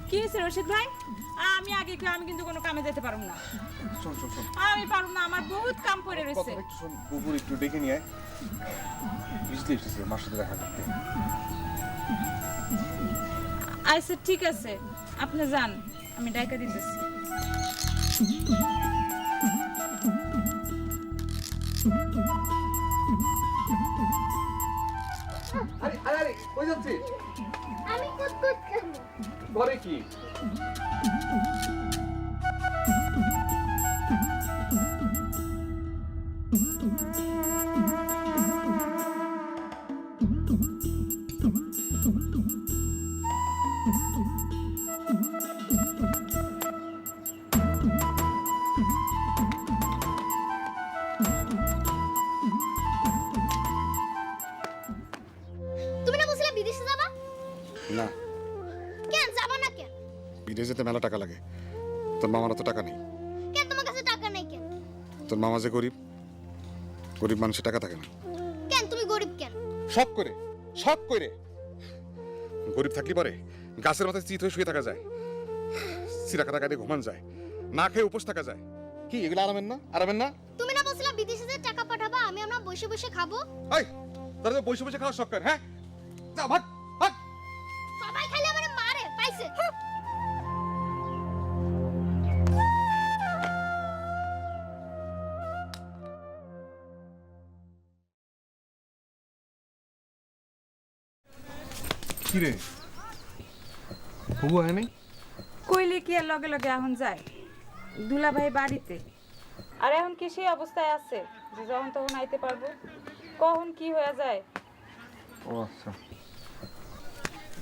কি হয়েছে রশিদ ভাই? আমি আগে আমি কিন্তু কোনো কামে যেতে পারবো না। শোন শোন শোন আমি পারবো না, আমার বহুত কাম পড়ে রয়েছে। কথা একটু শোন বুবুর একটু ডেকে নিয়ে আয় বুঝতে এসেছি মার সাথে দেখা করতে আচ্ছা ঠিক আছে, আপনি যান, আমি ডাইকা দিতেছি। আরে আরে আরে কই যাচ্ছিস? আমি কুতকুত খাবো। ঘরে কি? তুমি না বলছিলে বিদেশে যাবা? না কেন যাবা না কেন? বিদেশ যেতে মেলা টাকা লাগে তোর মামার তো টাকা নেই কেন তোমার কাছে টাকা নাই কেন? তোর মামা যে গরিব গরিব মানুষের টাকা থাকে না কেন তুমি গরিব কেন? শখ করে গরিব থাকলে পরে গাছের মাথায় চিত হয়ে শুয়ে থাকা যায় সিরা কাটা কাটে ঘুমান যায় না খেয়ে উপোস থাকা যায় কি এগুলো আরামের না তুমি না বলছিলে বিদেশে যে টাকা পাঠাবা, আমি আমরা বসে বসে খাবো? এই তারা তো বসে বসে খাওয়ার শখ করে হ্যাঁ যা ভাগ ভাগ সবাই খালি আমারে মারে, পাইছে? কি রে বুবু হয় নাই কইলে কি আর লগে লগে এখন যায়? দুলা ভাই বাড়িতে, আর এখন কি সেই অবস্থায় আছে যে যখন তখন আইতে পারবো? কখন কি হয়ে যায়? ও আচ্ছা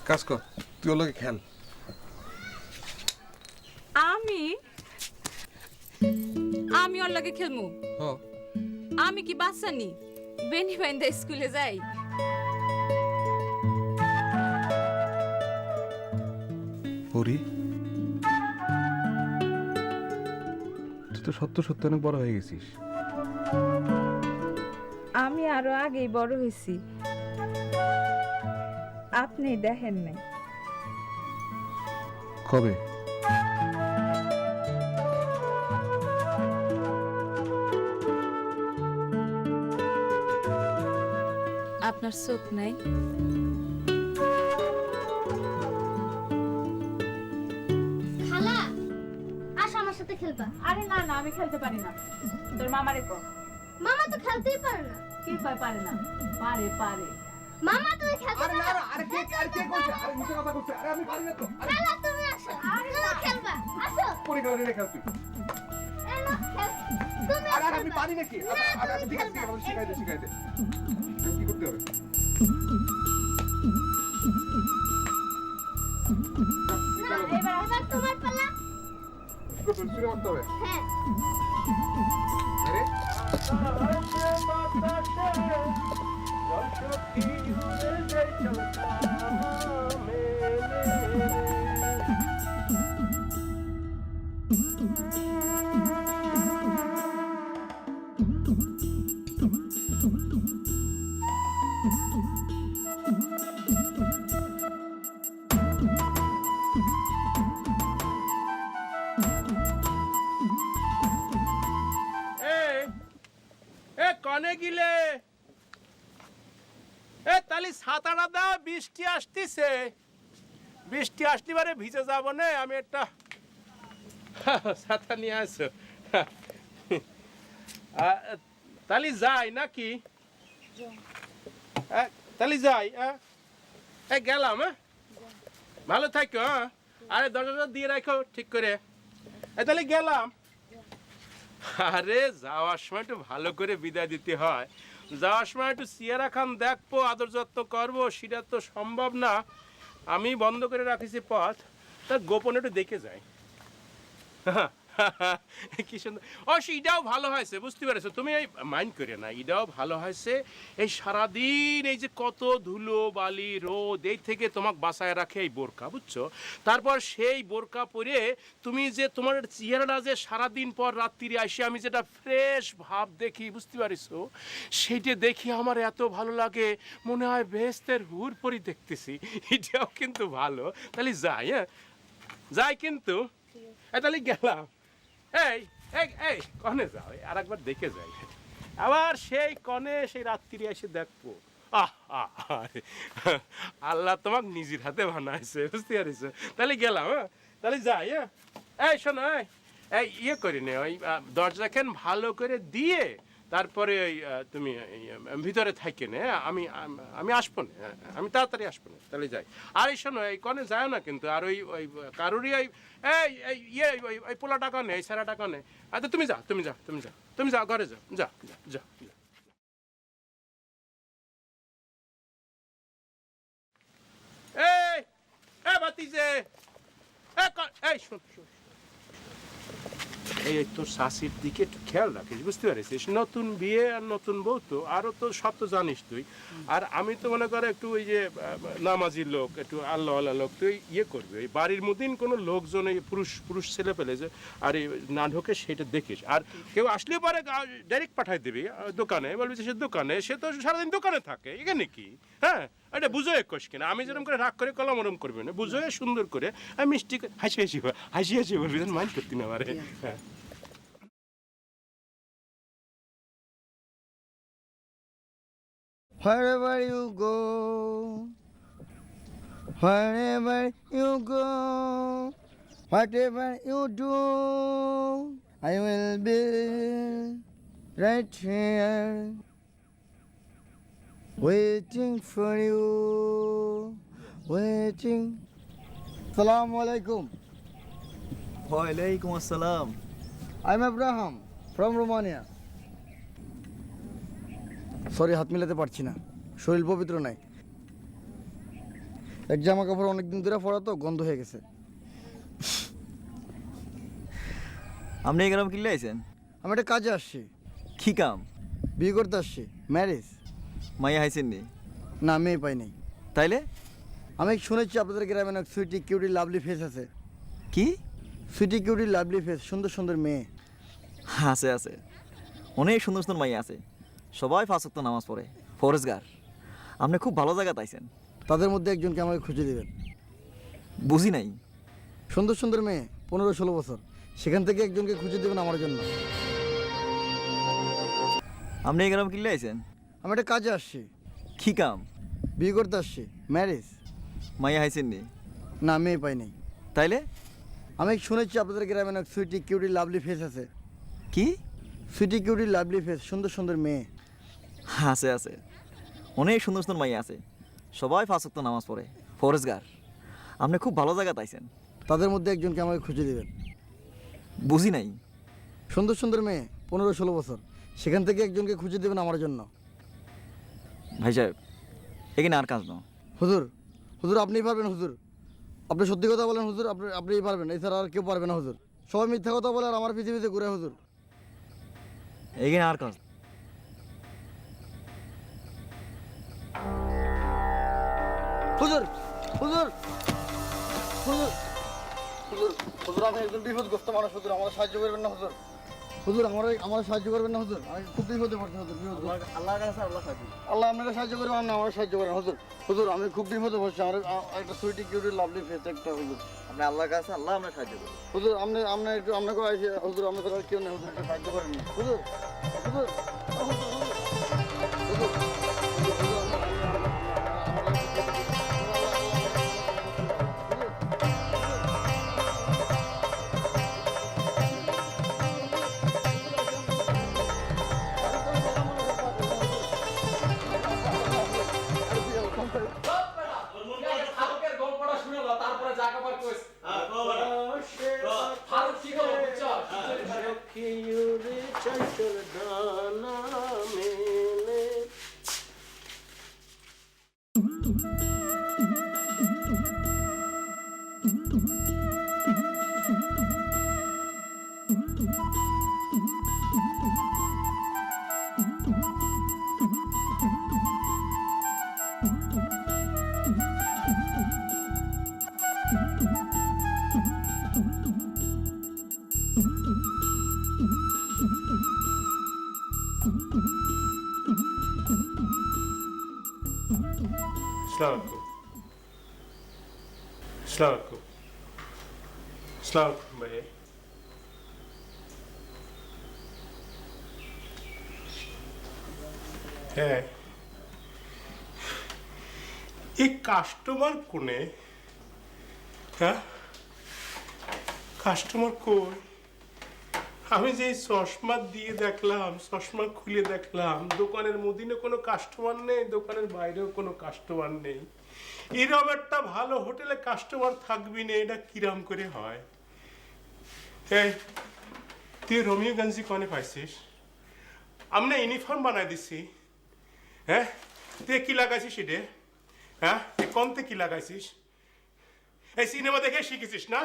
কাজ কর তুই ওর লগে খেল আমি ওর লগে খেলমু? আমি কি বাচ্চা নি? বেনি বাইন্দা স্কুলে যাই? পরি তুই তো সত্য সত্য অনেক বড় হয়ে গেছিস আমি আরো আগেই বড় হয়েছি, আপনি দেখেন নাই। কবে আপনার চোখ নাই? খালা আসো আমার সাথে খেলবা। আরে না না, আমি খেলতে পারি না। তোর মামারে কো। মামা তো খেলতেই পারে না। কি কয় পারে না? পারে পারে। মামা তুমি খেলতে আরে না পারো? না, আরে কে কইছে? আরে মিছে কথা কইছে। আরে আমি পারি না তো। আরে খালা তুমি আসো, তুমি খেলবা, আসো। পরীক্ষা নিয়ে খেল তুই। এলো, খেল। তুমি আরে আসো আমি না। পারি নাকি? না, আরে তুমি ঠিক আছে খেলবা। আমাকে শিখাই দে। কি করতে হবে? না, এবার তোমার পালা। করবেন শুনে করতে হবে হ্যাঁ আরে এ কনে গিলে এ তালি ছাতাটা দাও বৃষ্টি আসতিছে বৃষ্টি আসতে ভিজে যাব না আমি একটা ছাতা নিয়ে আসো তালি যাই নাকি তালি যাই এ গেলাম হ্যাঁ ভালো থাকো হ্যাঁ আরে দরজাটা দিয়ে রাখো ঠিক করে এ তাহলে গেলাম আরে যাওয়ার সময় একটু ভালো করে বিদায় দিতে হয় যাওয়ার সময় একটু সিয়ারা খান দেখবো আদর যত্ন করবো সেটা তো সম্ভব না আমি বন্ধ করে রাখিছি পথ তা গোপনে একটু দেখে যাই কি সুন্দর ও এটাও ভালো হয়েছে বুঝতে পেরেছো তুমি এই মাইন্ড করে না এটাও ভালো হয়েছে এই সারাদিন এই যে কত ধুলো বালি রোদ এই থেকে তোমাকে বাঁচায় রাখে এই বোরকা বুঝছো তারপর সেই বোরকা পরে তুমি যে তোমার চেহারাটা যে সারাদিন পর রাত্রিরে আসে আমি যেটা ফ্রেশ ভাব দেখি বুঝতে পারিছো সেইটা দেখি আমার এত ভালো লাগে মনে হয় বেহেস্তের হুর পরি দেখতেছি এটাও কিন্তু ভালো তাহলে যাই হ্যাঁ যাই কিন্তু তাহলে গেলাম এই এই এই কনে যাও আর একবার দেখে যাই আবার সেই কনে সেই রাত্রি এসে দেখবো আল্লাহ তোমাকে নিজের হাতে বানাইছে বুঝতে পারিস তাহলে গেলাম হ্যাঁ তাহলে যাই হ্যাঁ এই শোনো এই ইয়ে করি নে ওই দরজাখান ভালো করে দিয়ে তারপরে ওই তুমি ভিতরে থাকি নে আমি আমি আসবো না আমি তাড়াতাড়ি আসবো না তাহলে যাই আর এই শোনো এই কনে যায় না কিন্তু আর ওই ওই কারোরই ওই এই ইয়ে ওই পোলা টাকা নেই সারা টাকা নেই আচ্ছা তুমি যাও তুমি যাও তুমি যাও তুমি যাও ঘরে যাও যাও যাও এই বাতিজে এই শোন শোন এই তোর শাশির দিকে একটু খেয়াল রাখিস বুঝতে পারিস নতুন বিয়ে আর নতুন বউ তো আরও তো সব তো জানিস তুই আর আমি তো মনে করো একটু ওই যে নামাজি লোক একটু আল্লাহওয়ালা লোক তুই ইয়ে করবি ওই বাড়ির মধ্যে কোনো লোকজন এই পুরুষ ছেলে পেলে যে আর না ঢোকে সেটা দেখিস আর কেউ আসলে পরে ডাইরেক্ট পাঠাই দিবি দোকানে বলবি যে সে দোকানে সে তো সারাদিন দোকানে থাকে এখানে কি হ্যাঁ এটা বুঝো একশ কিনা আমি যেরকম করে রাগ করে কলম ওরম করবি না বুঝো সুন্দর করে মিষ্টি হাসি হাসি বলবি মাইন্ড করতি না আমারে হ্যাঁ Wherever you go, wherever you go, whatever you do, I will be right here, waiting for you, waiting. Assalamu alaikum. Walaikum assalam. I'm Abraham from Romania. Sorry হাত মিলাতে পারছি না শরীর পবিত্র নাই এক জামা কাপড় অনেকদিন ধরে পরা তো গন্ধ হয়ে গেছে আপনি এই গ্রাম কিনলে আইছেন আমি একটা কাজে আসছি কি কাম বিয়ে করতে আসছি ম্যারেজ মাইয়া হাইছেন নি না মেয়ে পাই নাই তাইলে আমি শুনেছি আপনাদের গ্রামে অনেক সুইটি কিউটি লাভলি ফেস আছে কি সুইটি কিউটি লাভলি ফেস সুন্দর সুন্দর মেয়ে আছে আছে অনেক সুন্দর সুন্দর মাইয়া আছে সবাই 5 ওয়াক্ত নামাজ পড়ে ফরজগার আপনি খুব ভালো জায়গা তাইছেন তাদের মধ্যে একজনকে আমাকে খুঁজে দেবেন বুঝি নাই সুন্দর সুন্দর মেয়ে 15-16 বছর সেখান থেকে একজনকে খুঁজে দেবেন আমার জন্য আপনি এই গ্রাম কিনলে আইছেন আমি একটা কাজে আসছি কি কাম বিয়ে করতে আসছি ম্যারেজ মাইয়া হাইছেন নি না মেয়ে পাই নাই তাইলে আমি শুনেছি আপনাদের গ্রামে অনেক সুইটি কিউটি লাভলি ফেস আছে কি সুইটি কিউটি লাভলি ফেস সুন্দর সুন্দর মেয়ে আছে আছে অনেক সুন্দর সুন্দর মাইয়া আছে সবাই 5 ওয়াক্ত নামাজ পড়ে ফরজগার আপনি খুব ভালো জায়গা তাইছেন তাদের মধ্যে একজনকে আমাকে খুঁজে দেবেন বুঝি নাই সুন্দর সুন্দর মেয়ে 15-16 বছর সেখান থেকে একজনকে খুঁজে দেবেন আমার জন্য ভাই সাহেব এখানে আর কাজ না হুজুর হুজুর আপনিই পারবেন হুজুর আপনি সত্যি কথা বলেন হুজুর আপনিই পারবেন এছাড়া আর কেউ পারবে না হুজুর সবাই মিথ্যা কথা বলে আর আমার পৃথিবীতে ঘুরে হুজুর। এগিয়ে আর কাজ হুজুর হুজুর হুজুর হুজুর হুজুর আমি একজন বিপদগ্রস্ত মানুষ হুজুর, আমার সাহায্য করবেন না হুজুর? হুজুর আমার সাহায্য করবেন না হুজুর? আমি খুব বিপদে পড়ছি হুজুর, আল্লাহর কাছে আল্লাহ আপনাকে সাহায্য করবেন না, আমার সাহায্য করেন হুজুর। হুজুর আমি খুব বিপদে পড়ছি, আমার একটা সুইটি কিউটি লাভলি ফেস একটা হুজুর। আপনি আল্লাহর কাছে আল্লাহ আপনার সাহায্য করবেন। হুজুর আপনি একটু আপনাকে হুজুর আমরা তো কেউ নেই হুজুর, একটু সাহায্য করেন না হুজুর। হুজুর হুজুর ভাই। হ্যাঁ, এই কাস্টমার কোনে? হ্যাঁ, কাস্টমার কই? আমি যে চশমা দিয়ে দেখলাম, চশমা খুলে দেখলাম, দোকানের মধ্যে কোনো কাস্টমার নেই, দোকানের বাইরেও কোনো কাস্টমার নেই। এরকম একটা ভালো হোটেলে কাস্টমার থাকবি না, এটা কিরাম করে হয়? এই তুই রোমিওগঞ্জি কনে পাইছিস? আমরা ইউনিফর্ম বানাই দিছি। হ্যাঁ, তুই কি লাগাইছিস এটে? হ্যাঁ, তুই কনতে কি লাগাইছিস? এই সিনেমা দেখে শিখেছিস না?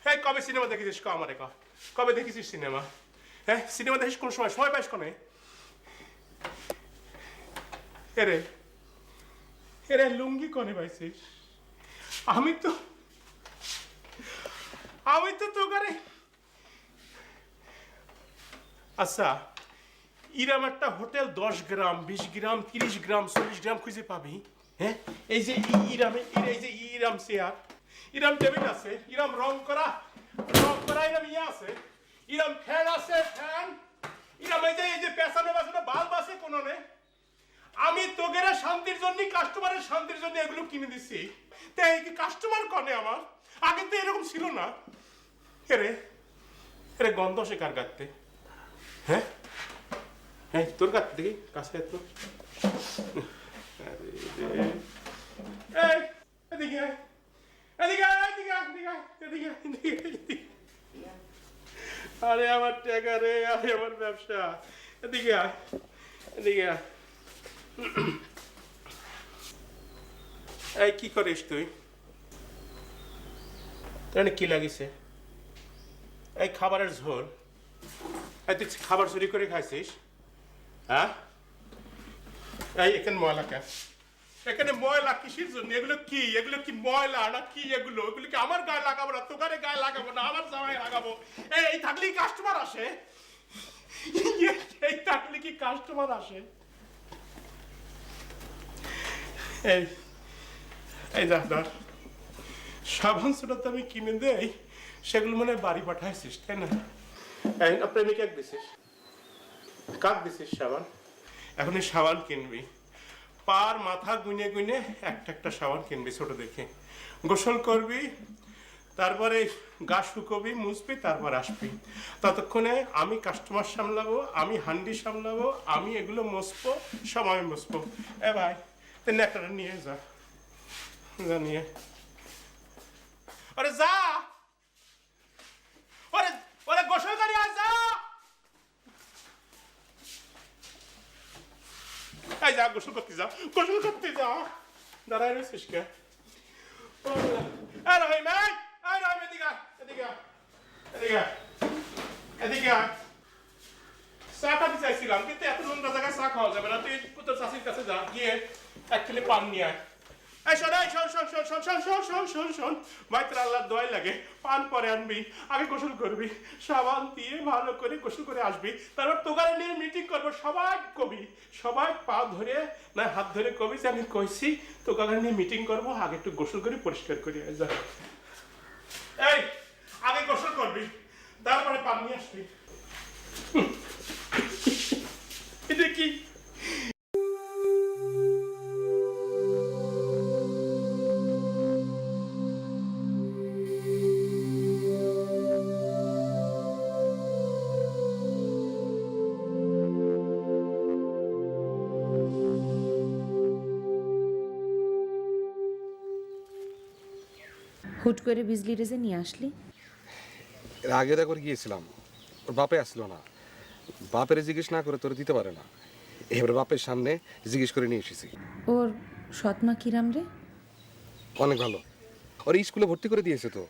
হ্যাঁ, কবে সিনেমা দেখেছিস? আমারে কবে দেখেছিস সিনেমা? হ্যাঁ, সিনেমা দেখিস কোন সময়? সময় পাইস কনে? এরে এরে লুঙ্গি কনে পাইছিস? আমি তো তোকারে আচ্ছা, ইরাম একটা হোটেল 10 গ্রাম 20 গ্রাম 30 গ্রাম 40 গ্রাম খুঁজে পাবি? হ্যাঁ, এই যে ইরাম চেয়ার, ইরাম টেবিল আছে, ইরাম রং করা ইরাম আছে, ইরাম ফ্যান আছে, ফ্যান ইরাম এই যে পেছনে বাল্ব আছে কোনো নে। আমি তোগেরা শান্তির জন্য, কাস্টমারের শান্তির জন্য এগুলো কিনে দিছি। তাই কি কাস্টমার কনে আমার? আগে তো এরকম ছিল না। এরে গন্ধ সে কার গাতে? হ্যাঁ হ্যাঁ, তোর গাতে দেখি কাছে এত। আরে আমার টাকা রে, আরে আমার ব্যবসা, এদিকে এদিকে। এই কি করিস তুই? তোর কি লাগিছে? এই খাবারের ঝোল, তুই খাবার চুরি করে খাইছিস? হ্যাঁ, এই এখানে ময়লা কে? এখানে ময়লা কিসের জন্য? এগুলো কি ময়লা না কি? এগুলো কি আমার গায়ে লাগাবো না, তোকারে গায়ে লাগাবো না, আমার জামায় লাগাবো? এই থাকলে কাস্টমার আসে? এই থাকলে কি কাস্টমার আসে? এই যা ধর, সাবান সোডা তো আমি কিনে দেই, সেগুলো মনে বাড়ি পাঠাইছিস তাই না? প্রেমিক এক দিছিস, কাক দিছিস সাবান। এখন এই সাবান কিনবি, পার মাথা গুনে গুনে একটা সাবান কিনবি ছোট দেখে, গোসল করবি, তারপরে গা শুকোবি, মুছবি, তারপর আসবি। ততক্ষণে আমি কাস্টমার সামলাবো, আমি হান্ডি সামলাবো, আমি এগুলো মুছবো, সব আমি মুছবো। ভাই তুই নেকটাটা নিয়ে যা, নিয়ে আরে যা, ওরে গোসল করি আয়, যা যা, গোসল করতে যা, দাঁড়ায় রয়েছিস কে? রহিম, এদিকে এদিকে এদিকে আয়। এদিকে আয়। চা খাতে চাইছিলাম কিন্তু এত নোংরা জায়গায় চা খাওয়া যাবে না, তুই তোর চাষির কাছে যা, গিয়ে এক কিলো পান নিয়ে আয়। এই শোন, এই শোন শোন শোন শোন শোন শোন শোন শোন শোন, বাইতের আল্লাহর দোয়াই লাগে, পান পরে আনবি, আগে গোসল করবি, সাবান দিয়ে ভালো করে গোসল করে আসবি, তারপর তোগারে নিয়ে মিটিং করবো, সবাই কবি, সবাই পা ধরে না হাত ধরে কবি যে আমি কইছি তোগারে নিয়ে মিটিং করবো, আগে একটু গোসল করে পরিষ্কার করি। যা, এই আগে গোসল করবি, তারপরে পান নিয়ে আসবি। এটা কি হুট করে বিজলি রেজে নিয়ে আসলি? এর আগের একবার গিয়েছিলাম, ওর বাপে আসলো না, বাপের জিজ্ঞেস না করে তোরে দিতে পারে না, এবার বাপের সামনে জিজ্ঞেস করে নিয়ে এসেছি। ওর সৎমা কিরাম রে? অনেক ভালো, ওর স্কুলে ভর্তি করে দিয়েছে তো,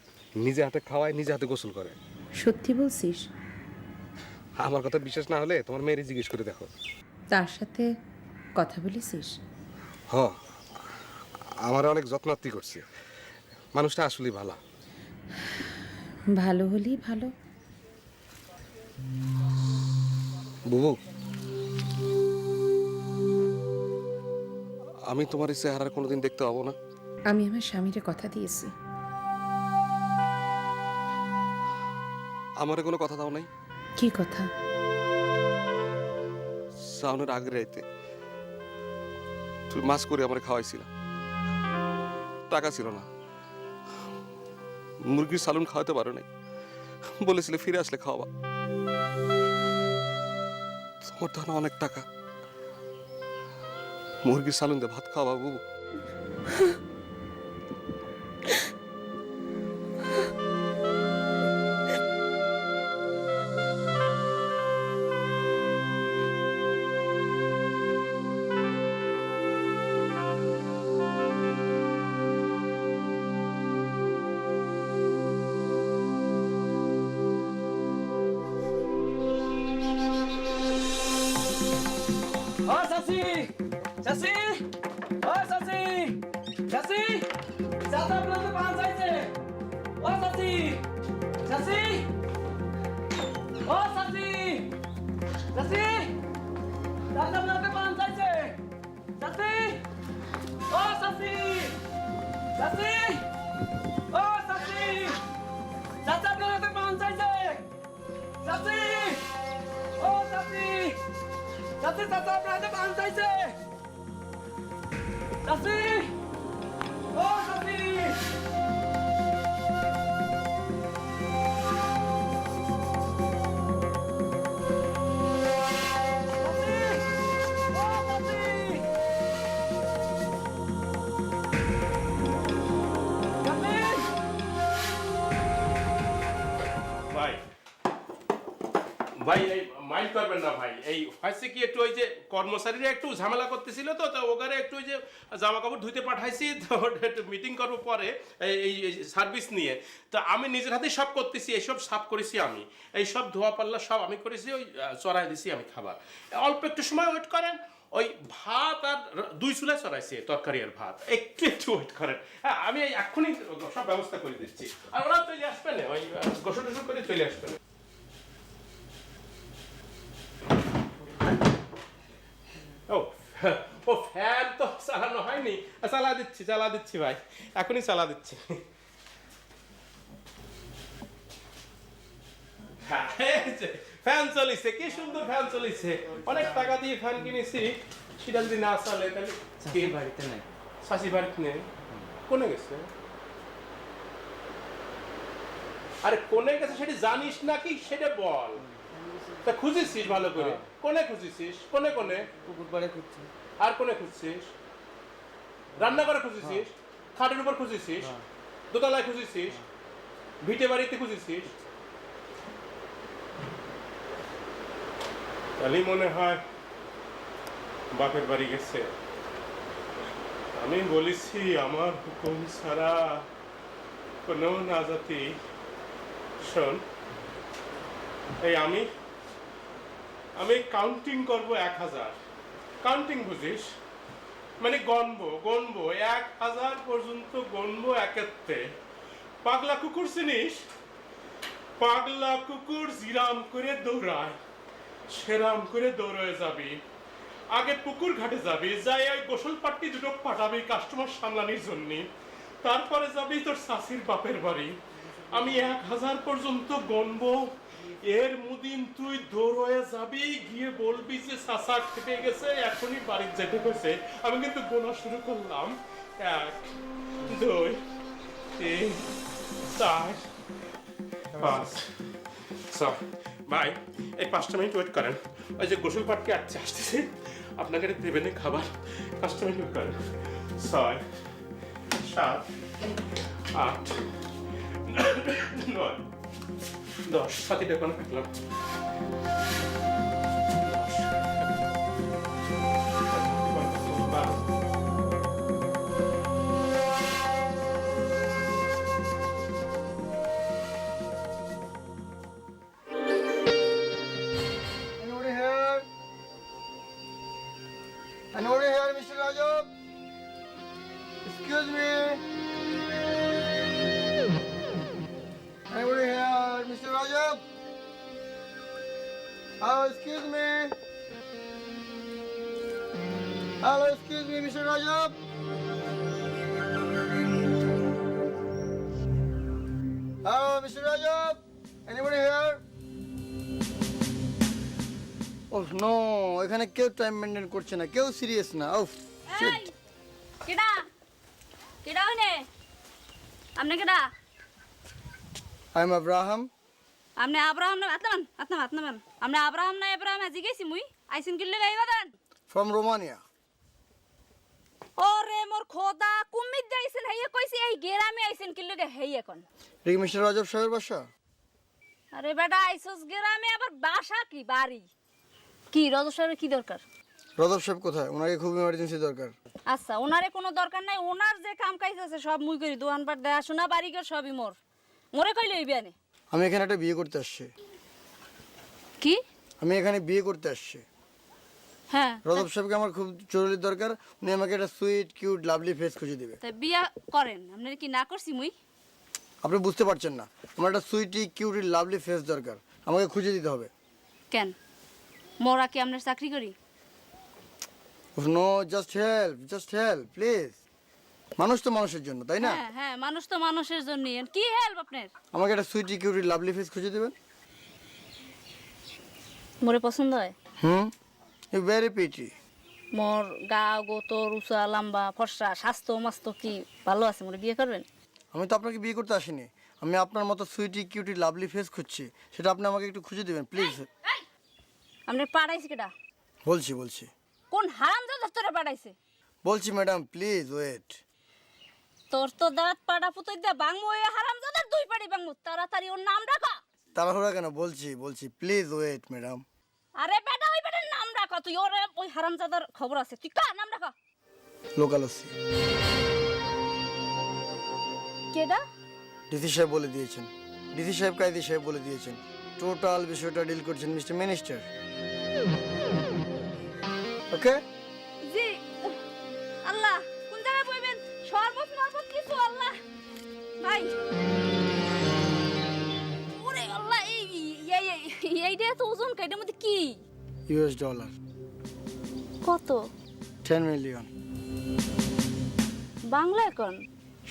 নিজে হাতে খাওয়ায়, নিজে হাতে গোসল করে। সত্যি বলছিস? আমার কথা বিশ্বাস না হলে তোমার মেয়েরই জিজ্ঞেস করে দেখো। তার সাথে কথা বলেছিস? হ, আমার অনেক যত্নার্থী করছে, মানুষটা আসলেই ভালো। ভালো হলেই ভালো। বুবু, আমি তোমার এই চেহারা কোনোদিন দেখতে পাবো না? আমি আমার স্বামীরে কথা দিয়েছি। আমারে কোনো কথা দাও নাই? কি কথা? সাউনের আগে রাইতে তুই মাছ করে আমার খাওয়াইছিল, টাকা ছিল না, মুরগির সালুন খাওয়াতে পারো নাই, বলেছিলে ফিরে আসলে খাওয়াবা। তোমার তো অনেক টাকা, মুরগির সালুন দিয়ে ভাত খাওয়াবা বুবু। ও চাচি, চাচি, ও চাচি, চাচি, চাচা আপনাকে পান চাইছে। ও চাচি, চাচি, ও চাচি, চাচি, চাচা আপনাকে পান চাইছে। চাচি, ও চাচি, চাচি, ও চাচি, চাচা আপনাকে পান চাইছে। চাচি, ও চাচি, চাচি, চাচা আপনাকে পান চাইছে। চাচি, ও চাচি, ভাই, ভাই এই মাইন্ড করবেন না ভাই, এই হয়েছে কি একটু ওই যে কর্মচারীরা একটু ঝামেলা করতেছিল তো, তো ওখানে একটু ওই যে জামা কাপড় ধুইতে পাঠাইছি তো, একটু মিটিং করবো পরে এই সার্ভিস নিয়ে, তো আমি নিজের হাতেই সব করতেছি, এইসব সাফ করেছি আমি, এই সব ধোয়া পাল্লা সব আমি করেছি, ওই চড়াই দিছি আমি খাবার। অল্প একটু সময় ওয়েট করেন, ওই ভাত আর 2 চুলায় চড়াইছে তরকারি আর ভাত, একটু একটু ওয়েট করেন। হ্যাঁ, আমি এক্ষুনি সব ব্যবস্থা করে দিচ্ছি, আর ওরা চলে আসবেন, ওই গোসল টোসল করে চলে আসবেন। ও ফ্যান তো চালানো হয়নি, চালা দিচ্ছি ভাই, এখনই চালা দিচ্ছি। ফ্যান চলিছে, কি সুন্দর ফ্যান চলিছে, অনেক টাকা দিয়ে ফ্যান কিনেছি, সেটা যদি না চলে তাহলে বাড়িতে নাই, শাশি বাড়িতে নেই, কোনে গেছে? আরে কোনে গেছে সেটা জানিস নাকি, সেটা বল। তা খুঁজেছিস ভালো করে? কোনে খুঁজেছিস? কোনে কোনে? পুকুর পাড়ে খুঁজছি। আর কোনে খুঁজছিস? রান্নাঘরে খুঁজেছিস? খাটের উপর খুঁজেছিস? দোতলায় খুঁজেছিস? ভিটে বাড়িতে খুঁজেছিস? তাহলেই মনে হয় বাপের বাড়ি গেছে। আমি বলেছি আমার হুকুম ছাড়া কোনো না জাতি। শোন, এই আমি আমি কাউন্টিং করব 1000। কাউন্টিং বুঝিস? মানে গণবো 1000 পর্যন্ত গণবো একেতে। পাগলা কুকুর চিনিস? পাগলা কুকুর জিরাম করে দৌড়ায়, সেরাম করে দৌড়ে যাবি। আগে পুকুর ঘাটে যাবি, যাই ওই গোসল পাট্টি দুটো পাঠাবি কাস্টমার সামলানির জন্য। তারপরে যাবি তোর শাশির বাপের বাড়ি। আমি 1000 পর্যন্ত গণবো, এর মুদিন তুই দৌড়ে যাবি, গিয়ে বলবি যে চাচা খেপে গেছে, এখনই বাড়ি যেতে গেছে। আমি কিন্তু গোনা শুরু করলাম। 1 2 3 4 5 6। ভাই এই 5টা মিনিট ওয়েট করেন, ওই যে গোসল পাটকে আসতেছে, আপনাকে দেবেন খাবার। 5টা মিনিট ওয়েট করেন। 6 7 8 9 10। সাথীটা কোনো থাকলাম। Anybody here, Mr. Rajab? Excuse me. Anybody here, Mr. Rajab? Hello, excuse me. Hello, excuse me, Mr. Rajab. Hello, Mr. Rajab. Anybody here? Oh no, এখানে কেউ টাইম মেনটেন করছে না, কেউ সিরিয়াস না। ওফ শিট। কেডা কেডা হইনে আমনে কেডা? I am Abraham. আমনে আব্রাহাম না আতনামান আমনে আব্রাহাম না ইব্রাহিম আজি গেছি মুই আইছেন কিল্লে গাইবা দেন ফ্রম রোমানিয়া। ওরে মোর খোদা কুমিদ যাইছেন হেই কইছি এই গেরামে আইছেন কিল্লে গে হেই এখন। রিক মিস্টার রাজব সাহেবের বাসা? আরে বেটা আইছস গেরামে আবার বাসা কি বাড়ি? কি রজব সাহেবের কি দরকার? রজব সাহেব কোথায়? ওনাকে খুব ইমার্জেন্সি দরকার। আচ্ছা ওনারে কোনো দরকার নাই, ওনার যে কাম কাজ আছে সব মুই করি, দোকানপাট দেখাশোনা বাড়িঘর সবই মোরে কইলে হইবে না। আমি এখানে একটা বিয়ে করতে আসছি। কি? আমি এখানে বিয়ে করতে আসছি। হ্যাঁ রজব সাহেবকে আমার খুব জরুরি দরকার, উনি আমাকে একটা সুইট কিউট লাভলি ফেস খুঁজে দিবে। তাই বিয়া করেন, আপনার কি না করছি মুই? আপনি বুঝতে পারছেন না, আমার একটা সুইটি কিউটি লাভলি ফেস দরকার, আমাকে খুঁজে দিতে হবে। কেন মোরা কি আপনার চাকরি করি? No, just help please. মানুষ তো মানুষের জন্য, তাই না? হ্যাঁ হ্যাঁ মানুষ তো মানুষের জন্য। কি হেল্প আপনার? আমাকে একটা সুইটি কিউটি লাভলি ফেস খুঁজে দিবেন। মোরে পছন্দ হয়? You very pretty. মোর গা গোতর উঁচা লম্বা ফর্সা স্বাস্থ্য মাস্ত কি ভালো আছে, মোরে বিয়ে করবেন? আমি তো আপনাকে বিয়ে করতে আসিনি, আমি আপনার মতো সুইটি কিউটি লাভলি ফেস খুঁজছি, সেটা আপনি আমাকে একটু খুঁজে দিবেন প্লিজ। আপনি পাঠাইছে কেডা? বলছি কোন হারামজাদা তোরে পাঠাইছে? বলছি ম্যাডাম প্লিজ ওয়েট। তোর তো দাঁত পাড়া পুতই দে বাংমু, ওই হারামজাদার দুই পাড়ি বাংমু, তাড়াতাড়ি ওর নাম রাখা। তাড়াহুড়া কেন? বলছি প্লিজ ওয়েট ম্যাডাম। আরে বেটা ওই বেটার নাম রাখা তুই, ওর ওই হারামজাদার খবর আছে, তুই কার নাম রাখা? লোকালসি। কেডা? ডিসি সাহেব বলে দিয়েছেন, ডিসি সাহেব কাইদি সাহেব বলে দিয়েছেন, টোটাল বিষয়টা ডিল করছেন মিস্টার মিনিস্টার। ওকে জি। আল্লাহ কোন জায়গায় বইবেন? শরবত মরবত কিছু আল্লাহ ভাই। ওরে আল্লাহ এইটা এত ওজন কাইটার মধ্যে কি? US dollar. কত? 10 মিলিয়ন। বাংলা এখন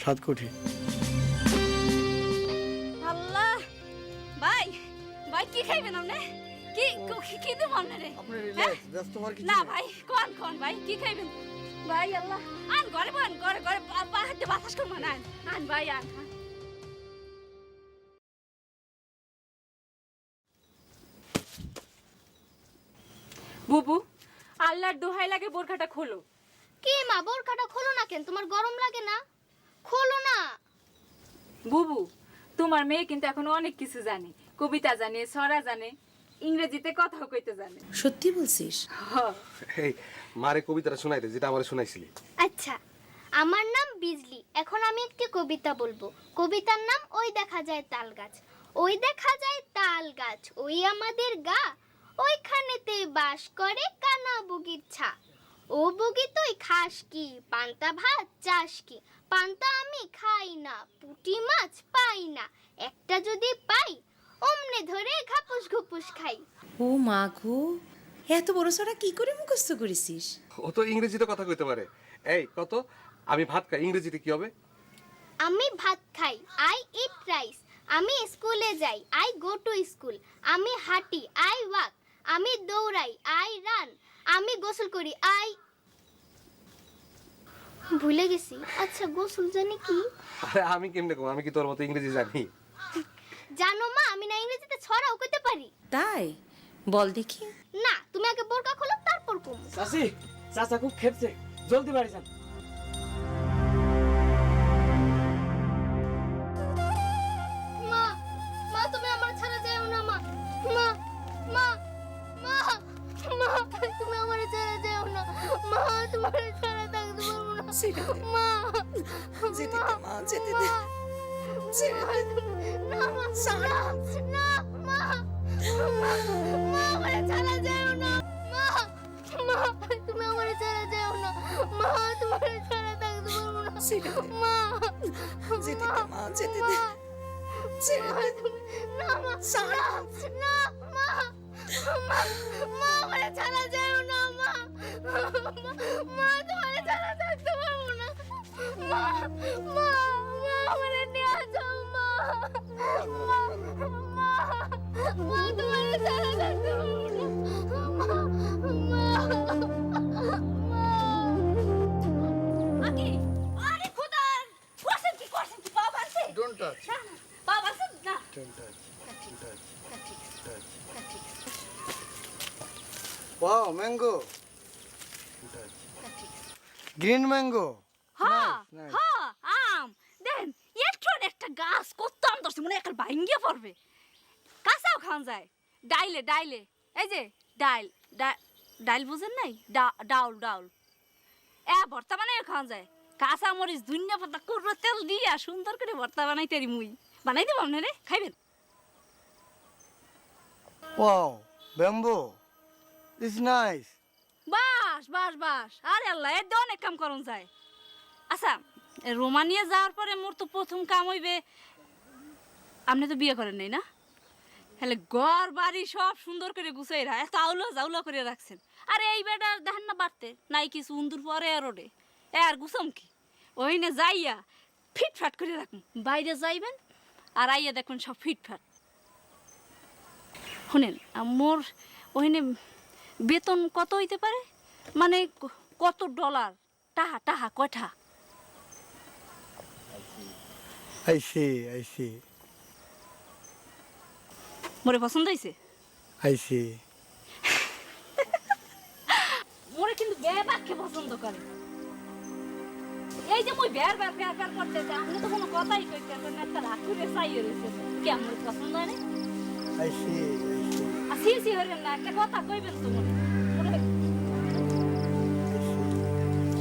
7 কোটি। আল্লাহ ভাই ভাই কি খাইবেন আপনি? কি কি দেব আপনারে? আপনি রিল্যাক্স, ব্যস্ত হওয়ার কিছু না নেই। ভাই কোন ভাই কি খাইবেন? ভাই আল্লাহ আন ঘরে বন ঘরে পা হাতে বাতাস করব না। আন ভাই আন। বুবু আল্লাহর দোহাই লাগে বোরখাটা খোলো। কি মা, বোরখাটা খোলো না কেন? তোমার গরম লাগে না? খোলো না। বুবু তোমার মেয়ে কিন্তু এখন অনেক কিছু জানে, কবিতা জানে, ছড়া জানে, ইংরেজিতে কথাও কইতে জানে। সত্যি বলছিস? এই মারে কবিতাটা শোনাই দে, যেটা আমারে শোনাইছিলি। আচ্ছা, আমার নাম বিজলি, এখন আমি একটি কবিতা বলবো। কবিতার নাম ওই দেখা যায় তাল গাছ। ওই দেখা যায় তাল গাছ, ওই আমাদের গা, ওইখানেতে বাস করে কানা বগির ছা। ও বগি তুই খাস কি, পান্তা ভাত চাস কি? পান্তা আমি খাই না, পুঁটি মাছ পাই না, একটা যদি পাই অমনে ধরে ঘাপুস ঘুপুস খাই। ও মা গো, এত বড় ছড়া কি করে মুখস্থ করেছিস? ও তো ইংরেজিতে কথা কইতে পারে। এই কত, আমি ভাত খাই, ইংরেজিতে কি হবে? আমি ভাত খাই, আই ইট রাইস। আমি স্কুলে যাই, আই গো টু স্কুল। আমি হাঁটি, আই ওয়াক। আমি দৌড়াই, আই রান। আমি গোসল করি, আই ভুলে গেছি। আচ্ছা গোসল জানি কি? আরে আমি কেমনে কম, আমি কি তোর মতো ইংরেজি জানি? জানো মা, আমি না ইংরেজিতে ছড়াও কইতে পারি। তাই বল দেখি। না, তুমি আগে বোরকা খোলো তারপর কম। চাচি, চাচা খুব খেপছে, জলদি বাড়ি যান। মা, মা তুমি আমার ছাড়া যাও না মা। মা, মা, মা, মা তুমি আমার ছাড়া যাও না। মা তোমার ছাড়া থাকতে পারবো না। মা, যেতে দে মা, যেতে দে। না মা, না, না মা, মা আমার ছাড়া যাও না। মা, মা তুমি আমার ছাড়া যাও না। মা তোমার ছাড়া থাকতে পারবো না। মা, যেতে দে মা, যেতে দে। না মা, না, না মা, মা, মা আমার ছাড়া যাও না। মা, মা তোমার ছাড়া থাকতে পারবো না। মা, মা, মা আমার নিয়ে যাও মা। মা, মা, মা তোমার ছাড়া থাকতে পারবো না। মা, মা, মা। আকি, আরে খোদা, করছেন কি পা ভাঙছে? ডোন্ট টাচ, পা ভাঙছে না। Don't touch, wow mango, green mango. হ্যাঁ হ্যাঁ আম দেন একটু একটা গাছ কত আম ধরছে মনে একটা ভাঙ্গিয়ে পড়বে। কাঁচাও খাওয়া যায়, ডাইলে ডাইলে এই যে ডাইল ডাইল বুঝেন নাই, ডাউল ডাউল ভর্তা বানাই খাওয়া যায়। কাঁচা মরিচ ধনিয়া পাতা কুড়ো তেল দিয়া সুন্দর করে ভর্তা বানাই তেরি মুই বানাই দেবো আপনারে, খাইবেন? Wow bamboo is nice. বাস বাস বাস, আরে আল্লাহ এর দিয়ে অনেক কাম করন যায়। আচ্ছা রোমানিয়া যাওয়ার পরে মোর তো প্রথম কাম হইবে, আপনি তো বিয়ে করেন নাই না? হলে ঘর বাড়ি সব সুন্দর করে গুছাই রা এত আউলা জাউলা করে রাখছেন। আরে এই বেটার দেখেন না বাড়তে নাই কিছু উন্দুর পরে এরোডে আর গুছাম কি ওই না যাইয়া ফিটফাট করে রাখুন। বাইরে যাইবেন আর আইয়া দেখুন সব ফিটফাট। শুনেন মোর ওইনে বেতন কত হইতে পারে, মানে কত ডলার, টাহা টাহা কয়টা? আই সি মোরে পছন্দ হয়েছে? আই সি। মোরে কিন্তু বেবাককে পছন্দ করে। এই যে মই বের বের বের বের করতেছে, আপনি তো কোনো কথাই কইতেন না, একটা রাখুরে চাইয়ে রয়েছে। কেমন পছন্দ হয় না? I C. সি হরেন না, একটা কথা কইবেন তো মনে।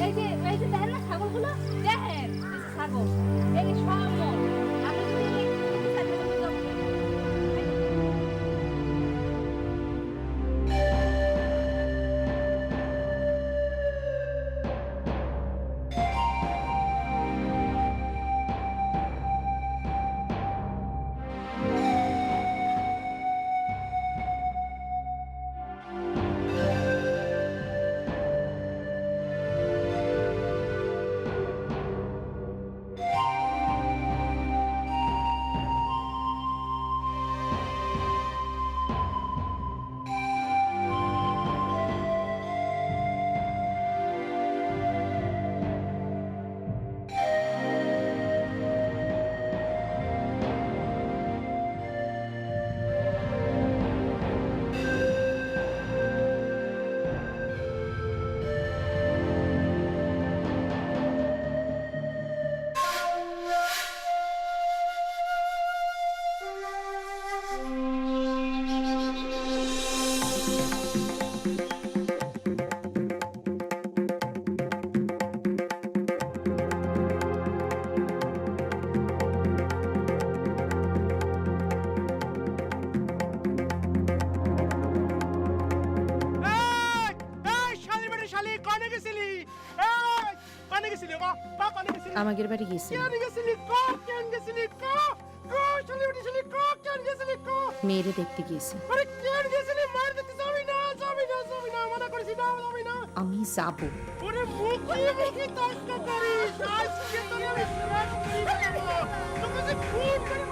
এই যে দেখেন না ছাগলগুলো, দেখেন এই যে ছাগল, এই যে সব মোর। আপনি যদি কানে গেছিলি মা মা কানে গেছিলি আমাদের বাড়ি গেছি কানে গেছিলি কেন গেছিলি চলে উঠেছিলি কেন গেছিলি মেয়েরে দেখতে গেছি আরে কেন গেছিলি মার দেখতে যাবি না মানা করেছি না যাবি না আমি যাব ওরে মুখ হয়ে মুখে তর্ক করিস আজকে তোরে আমি শ্রাপ করি দেবো তোকে যে খুন করে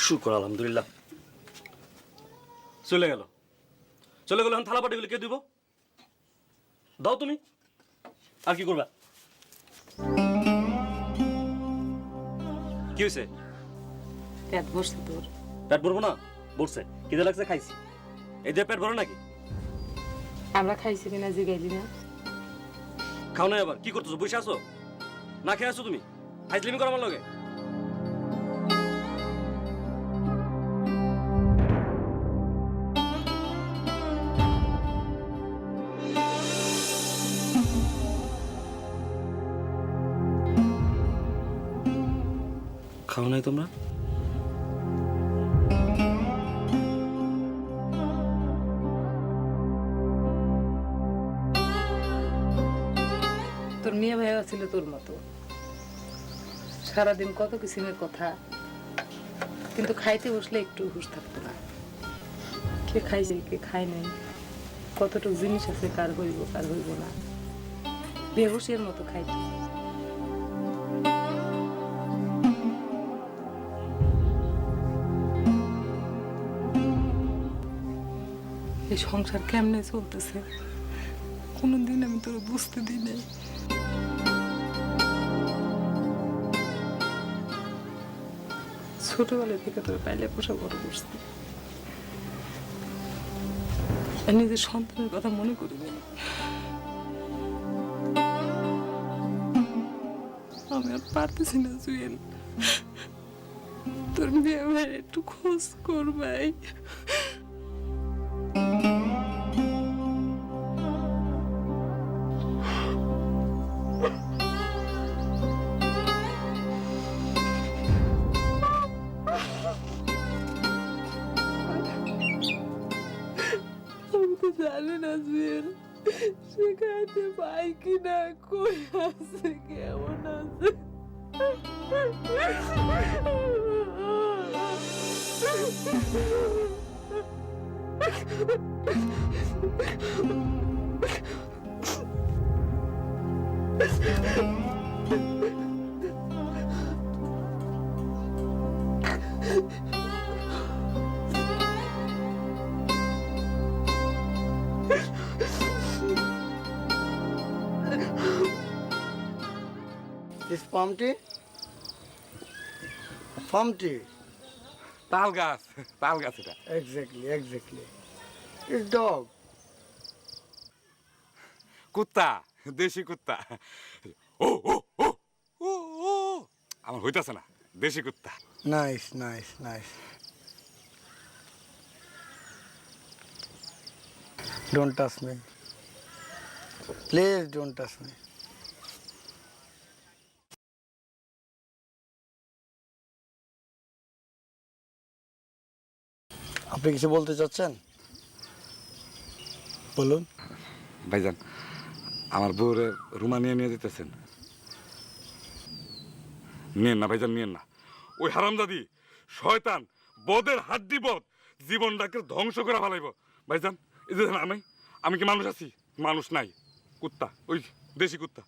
শুকর আলহামদুলিল্লাহ চলে গেল এখন থালা পাটিগুলো কে দিব দাও তুমি আর কি করবা কি হয়েছে পেট বসছে তোর পেট ভরবো না বলছে খিদে লাগছে খাইছি এই যে পেট ভরো নাকি আমরা খাইছি কিনা জিগাইলি না খাও না আবার কি করতেছো বসে আছো না খেয়ে আছো তুমি ফাইজলিমি করো আমার লগে খাও নাই তোমরা তোর মেয়ে ভাইয়া ছিল তোর মতো সারাদিন কত কিসিমের কথা কিন্তু খাইতে বসলে একটু হুঁশ থাকতো না কে খাইছে কে খায় নাই কতটুকু জিনিস আছে কার হইব কার হইব না বেহুশের মতো খাইতো এই সংসার কেমনে চলতেছে কোনোদিন আমি তোর বুঝতে দিই নাই ছোটবেলা থেকে তোর পাইলে পোষা বড় করছি নিজের সন্তানের কথা মনে করিনি আমি আর পারতেছি না জুয়েল তোর মেয়ে ভাইয়ের একটু খোঁজ কর ভাই জানি না জুয়েল শেখাইতে পাই কিনা কই আছে কেমন আছে This palm tree? Palm tree. তাল গাছ এটা Exactly. It's dog. কুত্তা দেশি কুত্তা ও ও ও ও ও আমার হইতাছে না দেশি কুত্তা Nice. Don't touch me. Please don't touch me. আপনি কিছু বলতে চাচ্ছেন বলুন ভাইজান আমার বউরে রুমানিয়া নিয়ে যেতেছেন নিয়েন না ভাইজান নিয়েন না ওই হারামজাদি শয়তান বদের হাড্ডি বদ জীবনটাকে ধ্বংস করে ফেলাইব। ভাইজান এই যে দেখেন, আমি কি মানুষ আছি? মানুষ নাই, কুত্তা, ওই দেশি কুত্তা।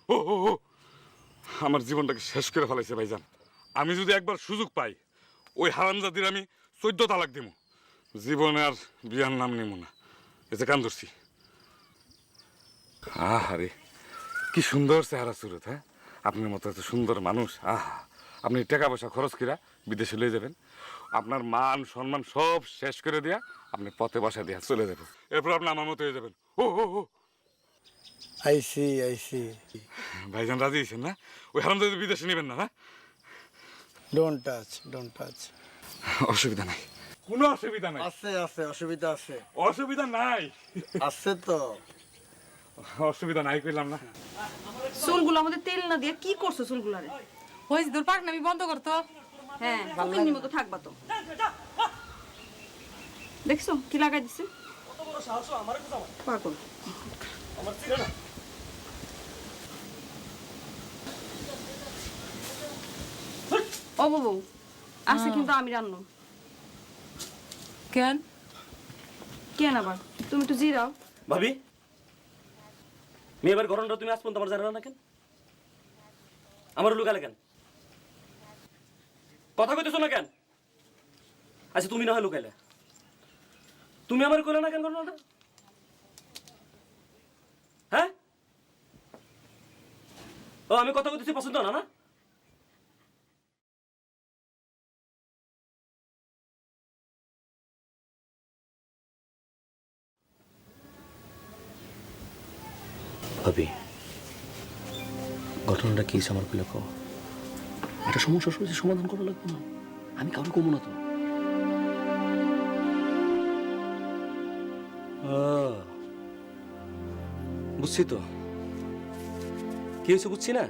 ও ও ও আমার জীবনটাকে শেষ করে ফেলাইছে ভাইজান। আমি যদি একবার সুযোগ পাই ওই হারামজাদির আমি 14 তালাক দিব, জীবনে আর বিয়ার নাম নেব না। এতে কান ধরছি। আরে কি সুন্দর চেহারা সুরত। হ্যাঁ, আপনার মতো এত সুন্দর মানুষ। আপনি টাকা পয়সা খরচ করে বিদেশে লয়ে যাবেন, আপনার মান সম্মান সব শেষ করে দিয়া আপনি পথে বসা দিয়া চলে যাবেন। এরপর আপনি আমার মতো হয়ে যাবেন। ও ও ও আইসি ভাইজান রাজি হয়েছেন না? ওই হারামজাদি বিদেশে নেবেন না? Don't touch. অসুবিধা নাই, কোনো অসুবিধা নাই। আছে অসুবিধা আছে। অসুবিধা নাই, আছে তো। অসুবিধা নাই কইলাম না। চুলগুলো আমাদের তেল না দিয়ে কি করছো চুলগুলারে? হইছে তোর পাকনামি বন্ধ করতো। হ্যাঁ, ফকিন্নির মতো থাকবা তো। দেখছো কি লাগাই দিছে? পাগল। ও বাবু আছে, কিন্তু আমি রান্না। কেন কেন আবার? তুমি তো জিরাও। ভাবি, মেয়েবার ঘটনাটা তুমি আজ পর্যন্ত আমার জানো না কেন? আমার লুকালে কেন? কথা কইতেছো না কেন? আচ্ছা তুমি না হয় লুকাইলে, তুমি আমার কইলে না কেন ঘটনাটা? হ্যাঁ, ও আমি কথা কইতেছি পছন্দ না? না ভাবি, ঘটনাটা কি আমার কইলে কও। একটা সমস্যা শুনেছি, সমাধান করা লাগবে না? আমি কাউকে কমো না তো। বুঝছি তো কি হয়েছে, বুঝছি না।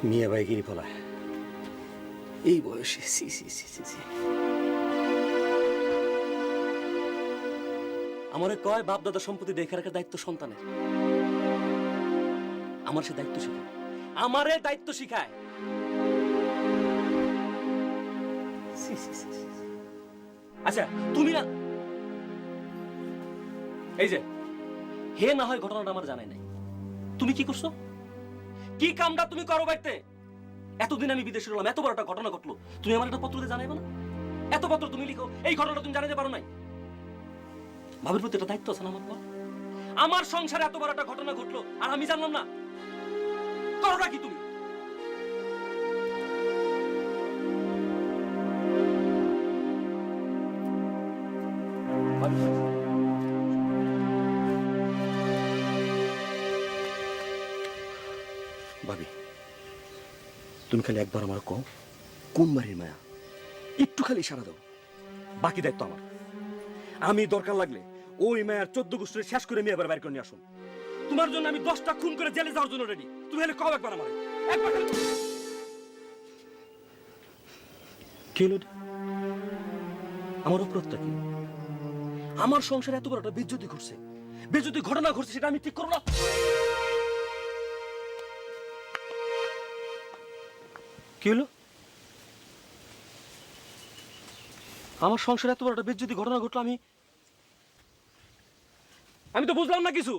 মিয়া ভাই গিরি ফলায় এই বয়সে। সি সি সি সি সি আমারে কয় বাপ দাদা সম্পত্তি দেখে রাখার দায়িত্ব সন্তানের। আমার সে দায়িত্ব শিখায়, আমারে দায়িত্ব শিখায়। আচ্ছা তুমি না, এই যে হে না হয় ঘটনাটা আমার জানাই নাই, তুমি কি করছো? কি কামটা তুমি করো বাড়িতে? এতদিন আমি বিদেশে রইলাম, এত বড় একটা ঘটনা ঘটলো, তুমি আমার একটা পত্র দিয়ে জানাইবে না? এত পত্র তুমি লিখো, এই ঘটনাটা তুমি জানাতে পারো নাই? ভাবের প্রতি একটা দায়িত্ব আছে না আমার? আমার সংসারে এত বড় একটা ঘটনা ঘটলো আর আমি জানলাম না? করোটা কি তুমি? ভাবি, তুমি খালি একবার আমার কও কোন বাড়ির মায়া, একটু খালি ইশারা দাও, বাকি দায়িত্ব আমার। আমি দরকার লাগলে ওই মায়ের 14 গোষ্ঠী শেষ করে মেয়ে বাইর করে নিয়ে আসুন। তোমার জন্য আমি 10টা খুন করে জেলে যাওয়ার জন্য রেডি। তুমি খালি কও একবার আমার, একবার খালি। কি হলো? আমার অপরাধটা কি? আমার সংসারে এত বড় একটা বেজ্জতি ঘটছে, বেজ্জতি ঘটনা ঘটছে, সেটা আমি ঠিক করব না? কি হলো? আমার সংসারে এত বড় একটা বেজ্জতি ঘটনা ঘটলো, আমি তো বুঝলাম না কিছু।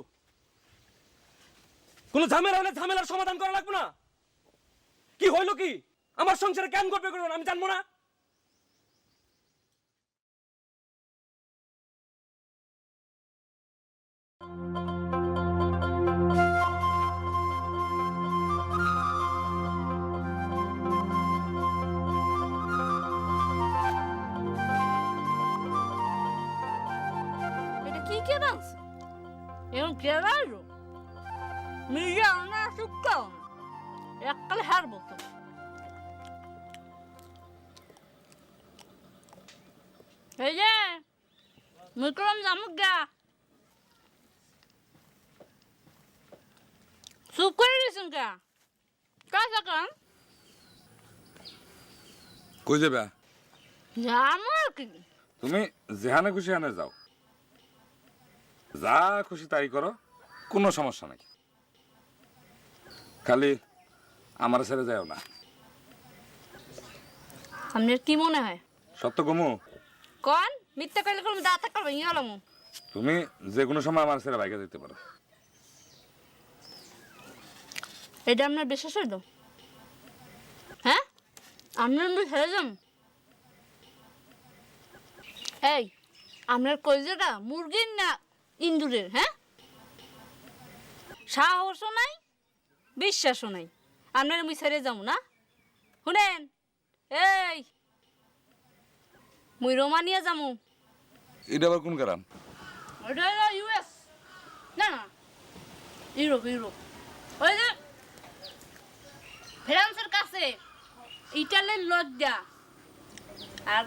কোন ঝামেলা হলে ঝামেলার সমাধান করা লাগবে না? কি হইলো কি? আমার সংসারে কেন ঘটবে ঘটনা আমি জানবো না? এটা কি কে ডান্স? এরকম কেরালো মিয়া না সুক্কাও এককালে হারবো তো। এই যে মুকরম জামুগা চুপ করে দিয়েছেন কা? কাজ কাম কই যাবে? জামু আর কি, তুমি যেখানে খুশি হানে যাও, যা খুশি তাই করো, কোনো সমস্যা নাই। খালি আমার ছেড়ে যাও না। আপনার কি মনে হয়? সত্য কমু কোন মিথ্যা কইলে কোন দাঁত করবে ইয়া হলাম। তুমি যে কোনো সময় আমার ছেড়ে বাইকে যেতে পারো। এটা আপনার বিশ্বাস হইতো? হ্যাঁ আপনার ছেড়ে যাম? এই আপনার কইজটা মুরগির না ইন্দুরের? হ্যাঁ সাহসও নাই বিশ্বাসও নাই, আপনার মুই ছেড়ে যাবো না? শুনেন এই মুই রোমানিয়া যামু। এটা আবার কোন গ্রাম? ওটা হলো ইউএস না না ইউরোপ ইউরোপ, ওই যে ফ্রান্সের কাছে ইটালির লজ্জা আর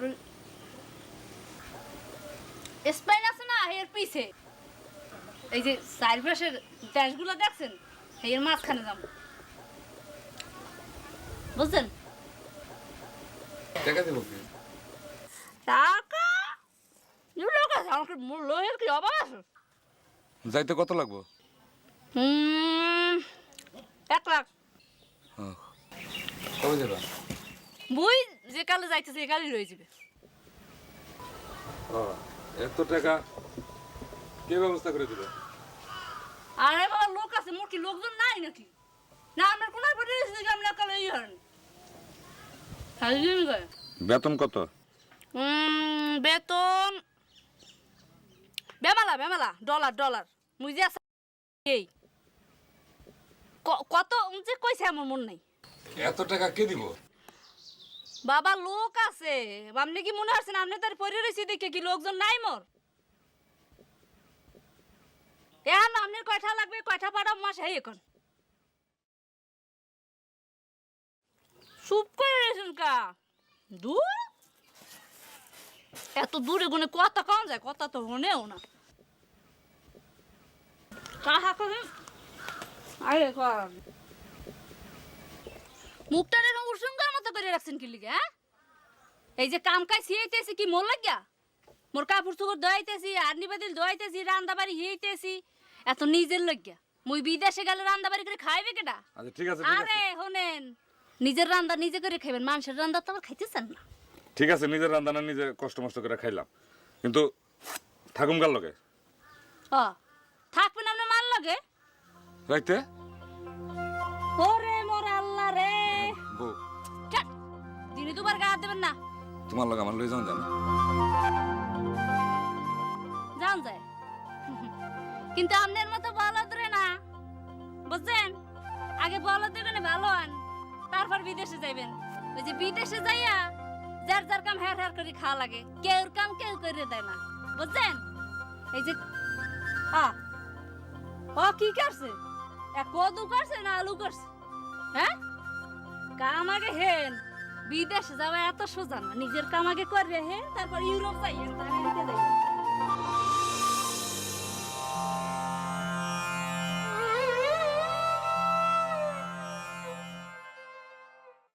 স্পেন আছে না এর পিছে, এই যে চারপাশের দেশগুলো দেখছেন এর মাঝখানে যাবো, বুঝছেন? টাকা দেবো কি? টাকা লোক আছে আমাকে লোহের কি অভাব আছে? যাইতে কত লাগবো? 1 লাখ। কবে যাবা? বই যে কালে যাইতেছে এ কালই রয়ে যাবে। এত টাকা কে ব্যবস্থা করে দিবে? আরে বাবা লোক আছে, মোর কি লোকজন নাই নাকি? না আমার কোন পড়ে এসে যে আমরা কালে ই হন খালি দিন গয়। বেতন কত? বেতন বেমালা বেমালা ডলার ডলার মুই যে আছে এই কত যে কইছে আমার মন নাই। এত টাকা কে দিব? বাবা লোক আছে, আপনি কি মনে হচ্ছেন আপনি তার পরে রয়েছি দেখে কি লোকজন নাই মোর? এখন আপনার কয়টা লাগবে, কয়টা পাঠাব মাস এই এখন চুপ করে রয়েছেন কা? দূর এত দূরে গুনে কথা কম যায়, কথা তো হনেও না। কাহা করে আরে কর মুখটা এরকম উৎসঙ্গের মতো করে রাখছেন কি লিগে? হ্যাঁ এই যে কাম কাজ হিয়েতেছি কি মোর লাগিয়া? মোর কাপড় চোপড় ধোয়াইতেছি, আর্নি বাদিল ধোয়াইতেছি, রান্না বাড়ি হিয়েতেছি এত নিজের লাগিয়া। মুই বিদেশে গেলে রান্না বাড়ি করে খাইবে কেডা? আচ্ছা ঠিক আছে আরে হোনেন নিজের রান্না নিজে করে খাইবেন, মানুষের রান্না তো আবার খাইতেছেন না। ঠিক আছে, নিজের রান্না নিজে কষ্ট মষ্ট করে খাইলাম, কিন্তু থাকুম কার লগে? থাকবেন আপনি মান লাগে রাইতে? ওরে মোর আল্লাহ রে, বউ দিনে দুবার গা দেবেন না। তোমার লগে আমার লই যান জানি জান যায় কিন্তু আপনার মতো বলদ রে না, বুঝছেন? আগে বলদ দেবেন ভালো হন, তারপর বিদেশে যাইবেন। ওই যে বিদেশে যাইয়া যার যার কাম হের হের করে খাওয়া লাগে, কেউর কাম কেউ করে দেয় না, বুঝছেন? এই যে ও কি করছে, কদু করছে না আলু করছে? হ্যাঁ কাম আগে হেন, বিদেশে যাওয়া এত সোজা না, নিজের কাম আগে করে হেন, তারপর ইউরোপ যাইয়েন, আমেরিকা যাইয়েন।